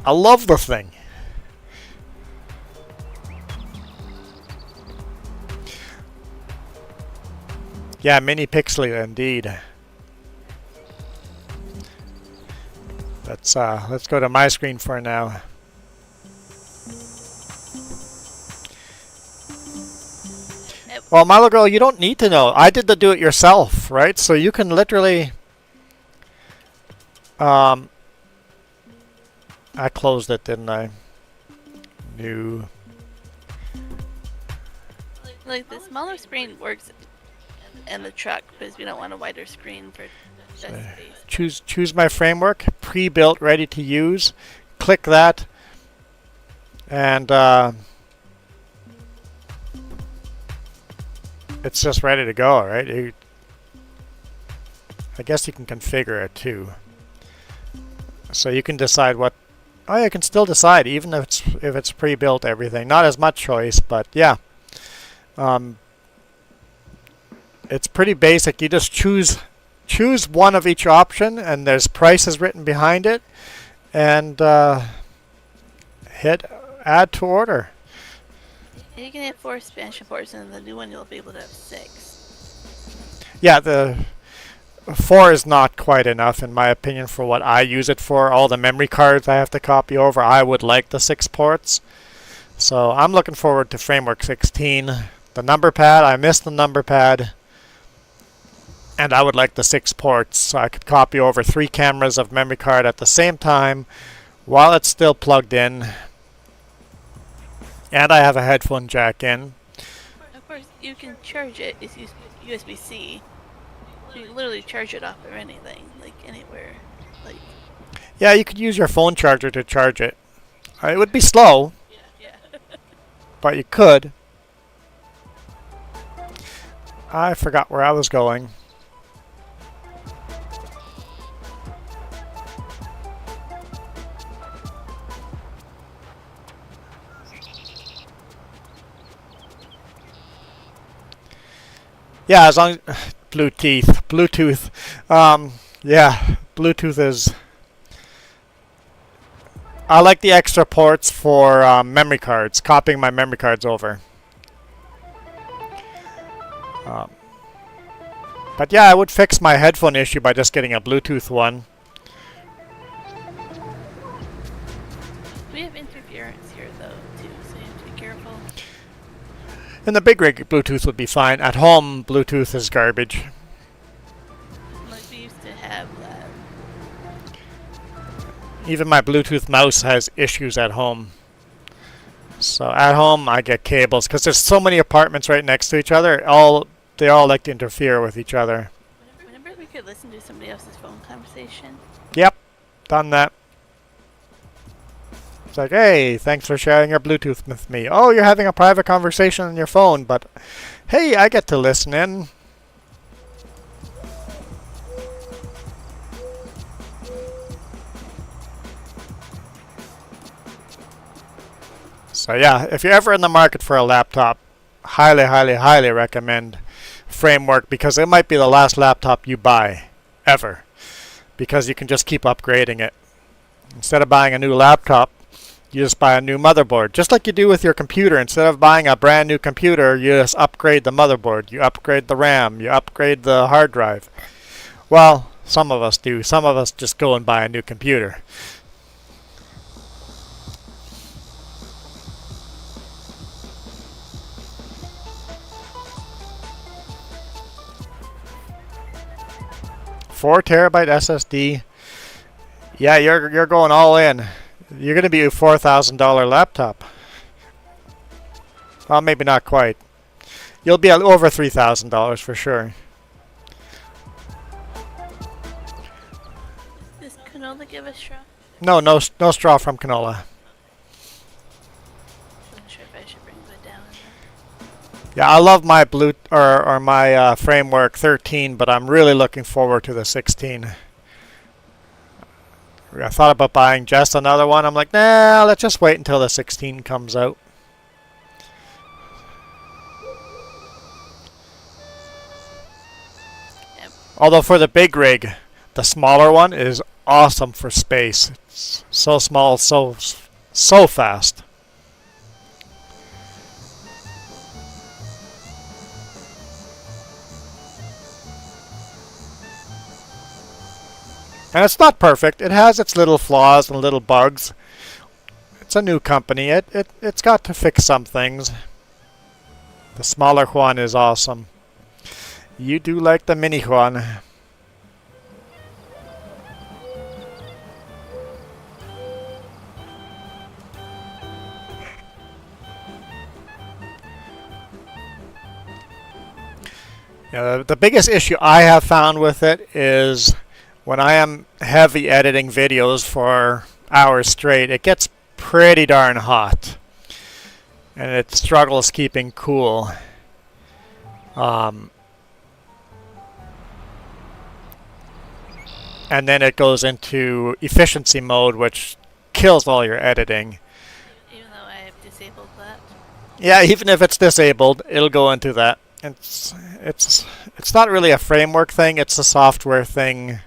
I love the thing. Yeah, mini pixely indeed. Let's go to my screen for now. Well, Milo Girl, you don't need to know. I did the do-it-yourself, right? So you can literally... I closed it, didn't I? New. Like the smaller screen works in the truck because we don't want a wider screen for desk space. Choose my framework, pre-built, ready to use. Click that, and it's just ready to go, right? I guess you can configure it too. So you can decide what. Oh, you can still decide even if it's pre-built everything. Not as much choice, but yeah. It's pretty basic. You just choose one of each option, and there's prices written behind it, and hit add to order. You can have 4 expansion ports, and the new one you'll be able to have 6. Yeah, the 4 is not quite enough in my opinion for what I use it for. All the memory cards I have to copy over. I would like the 6 ports. So I'm looking forward to Framework 16. The number pad, I missed the number pad. And I would like the 6 ports so I could copy over 3 cameras of memory card at the same time while it's still plugged in. And I have a headphone jack in. Of course, you can charge it. It's USB-C. You can literally charge it off of anything, like anywhere. Like. Yeah, you could use your phone charger to charge it. It would be slow. Yeah. But you could. I forgot where I was going. Yeah, as long as Bluetooth. Yeah, Bluetooth is. I like the extra ports for memory cards, copying my memory cards over. But yeah, I would fix my headphone issue by just getting a Bluetooth one. We have interference here, though, too, so you have to be careful. In the big rig, Bluetooth would be fine. At home, Bluetooth is garbage. Like, we used to have that. Even my Bluetooth mouse has issues at home. So at home, I get cables because there's so many apartments right next to each other. They all like to interfere with each other. Remember we could listen to somebody else's phone conversation? Yep, done that. It's like, hey, thanks for sharing your Bluetooth with me. Oh, you're having a private conversation on your phone, but hey, I get to listen in. So yeah, if you're ever in the market for a laptop, highly, highly, highly recommend Framework because it might be the last laptop you buy, ever. Because you can just keep upgrading it. Instead of buying a new laptop, you just buy a new motherboard. Just like you do with your computer. Instead of buying a brand new computer, you just upgrade the motherboard. You upgrade the RAM. You upgrade the hard drive. Well, some of us do. Some of us just go and buy a new computer. Four terabyte SSD. Yeah, you're going all in. You're going to be a $4,000 laptop. Well, maybe not quite. You'll be at over $3,000 for sure. Does canola give a straw? No straw from canola. I'm not sure if I should bring that down. Yeah, I love my my Framework 13, but I'm really looking forward to the 16. I thought about buying just another one. I'm like, nah, let's just wait until the 16 comes out. Yep. Although for the big rig, the smaller one is awesome for space. It's so small, so fast. And it's not perfect. It has its little flaws and little bugs. It's a new company. It's got to fix some things. The smaller Juan is awesome. You do like the mini Juan. Yeah, the biggest issue I have found with it is when I am heavy editing videos for hours straight, it gets pretty darn hot. And it struggles keeping cool. And then it goes into efficiency mode, which kills all your editing. Even though I have disabled that. Yeah, even if it's disabled, it'll go into that. It's not really a framework thing, it's a software thing.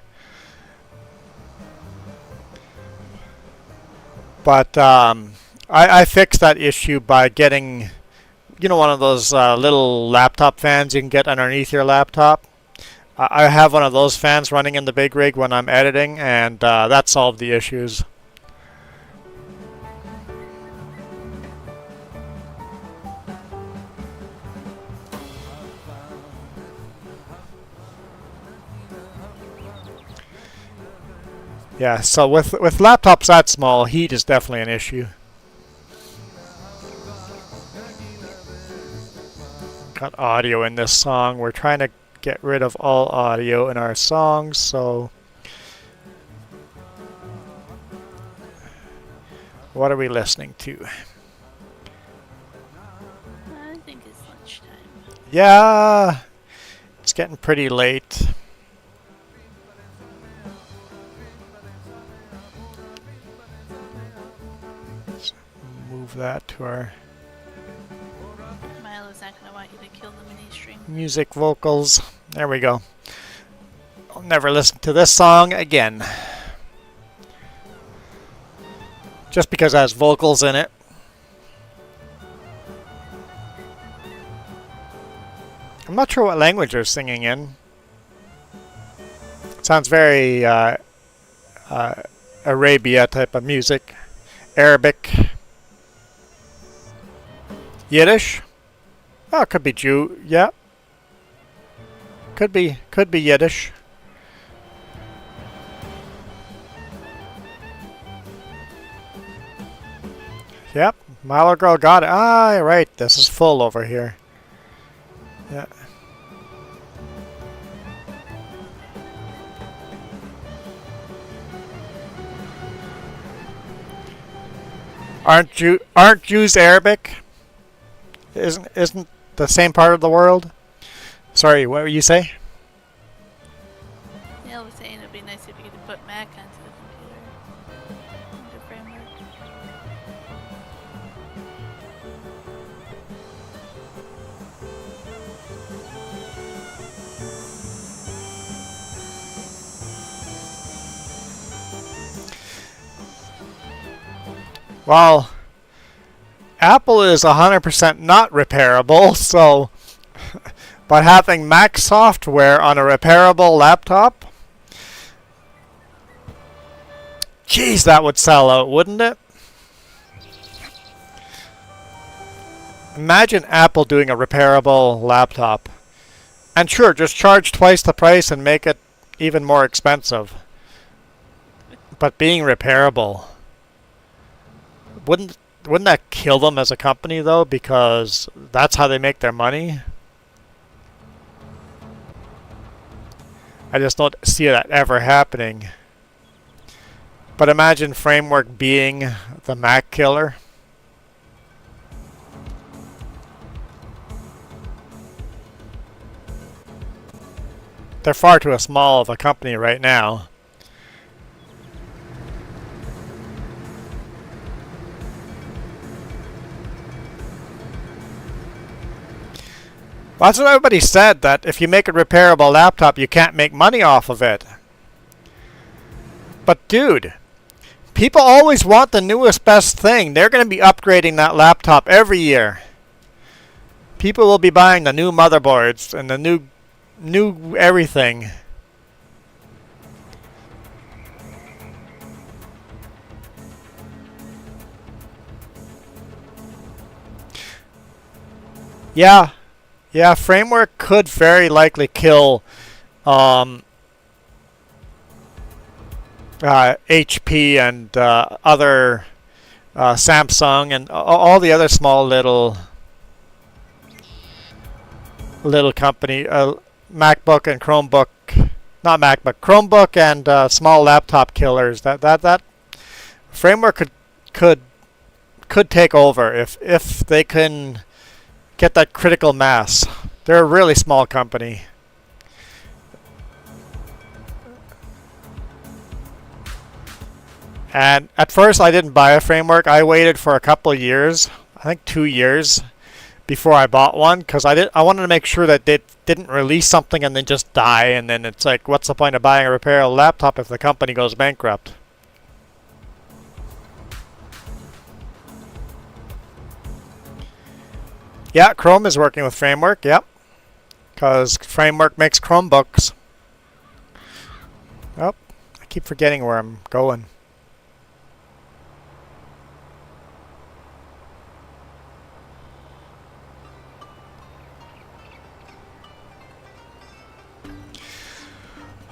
But I fixed that issue by getting, one of those little laptop fans you can get underneath your laptop. I have one of those fans running in the big rig when I'm editing, and that solved the issues. Yeah, so with laptops that small, heat is definitely an issue. Got audio in this song. We're trying to get rid of all audio in our songs, so what are we listening to? I think it's lunchtime. Yeah, it's getting pretty late. Move that to our Milo's not going to want you to kill the mini string. music vocals. There we go. I'll never listen to this song again. Just because it has vocals in it. I'm not sure what language they're singing in. It sounds very Arabia type of music. Arabic, Yiddish. Oh, it could be Jew. Yeah, could be Yiddish. Yep, Milo Girl got it. Ah, right. This is full over here. Yeah. Aren't Jews Arabic? Isn't the same part of the world? Sorry, what were you say? Yeah, I was saying it'd be nice if you could put Mac onto the computer. Under framework. Well, Apple is 100% not repairable, so but having Mac software on a repairable laptop, geez, that would sell out, wouldn't it? Imagine Apple doing a repairable laptop. And sure, just charge twice the price and make it even more expensive. But being repairable, wouldn't that kill them as a company though? Because that's how they make their money. I just don't see that ever happening. But imagine Framework being the Mac killer. They're far too small of a company right now. Well, that's what everybody said, that if you make a repairable laptop, you can't make money off of it. But dude, people always want the newest best thing. They're going to be upgrading that laptop every year. People will be buying the new motherboards and the new everything. Yeah. Yeah, Framework could very likely kill HP and other Samsung and all the other small little company, MacBook and Chromebook, not MacBook, Chromebook and small laptop killers. That Framework could take over if they can get that critical mass. They're a really small company. And at first I didn't buy a Framework. I waited for a couple of years, I think 2 years, before I bought one, because I wanted to make sure that they didn't release something and then just die, and then it's like, what's the point of buying a repairable laptop if the company goes bankrupt? Yeah, Chrome is working with Framework, yep. Because Framework makes Chromebooks. Oh, I keep forgetting where I'm going.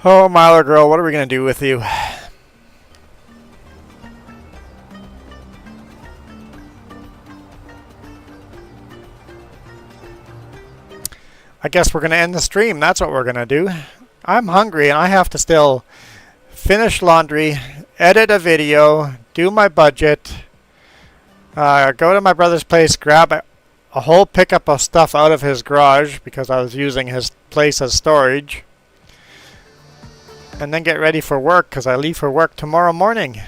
Oh, Milo Girl, what are we going to do with you? I guess we're going to end the stream. That's what we're going to do. I'm hungry and I have to still finish laundry, edit a video, do my budget, go to my brother's place, grab a whole pickup of stuff out of his garage because I was using his place as storage, and then get ready for work because I leave for work tomorrow morning.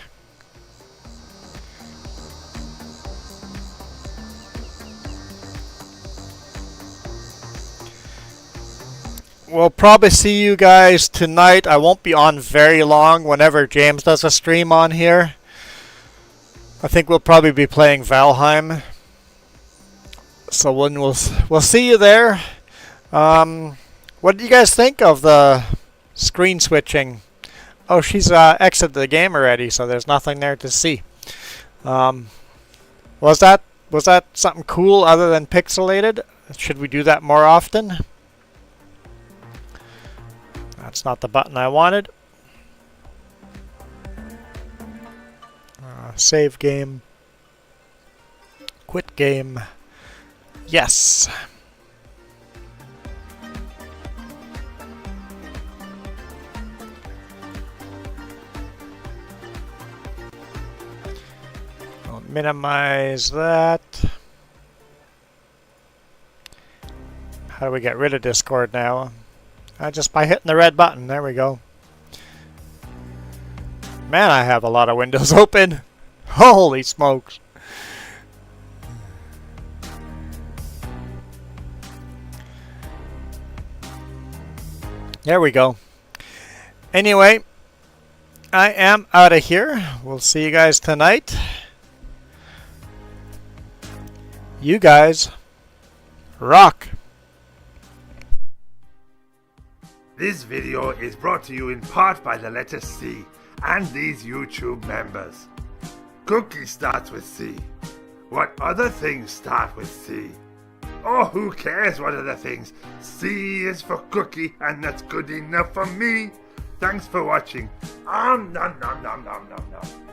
We'll probably see you guys tonight. I won't be on very long whenever James does a stream on here. I think we'll probably be playing Valheim. So we'll see you there. What do you guys think of the screen switching? Oh, she's exited the game already, so there's nothing there to see. Was that something cool other than pixelated? Should we do that more often? That's not the button I wanted. Save game. Quit game. Yes. I'll minimize that. How do we get rid of Discord now? Just by hitting the red button. There we go. Man, I have a lot of windows open. Holy smokes. There we go. Anyway, I am out of here. We'll see you guys tonight. You guys rock. This video is brought to you in part by the letter C and these YouTube members. Cookie starts with C. What other things start with C? Oh, who cares what other things? C is for cookie, and that's good enough for me. Thanks for watching. Nom nom nom nom nom nom.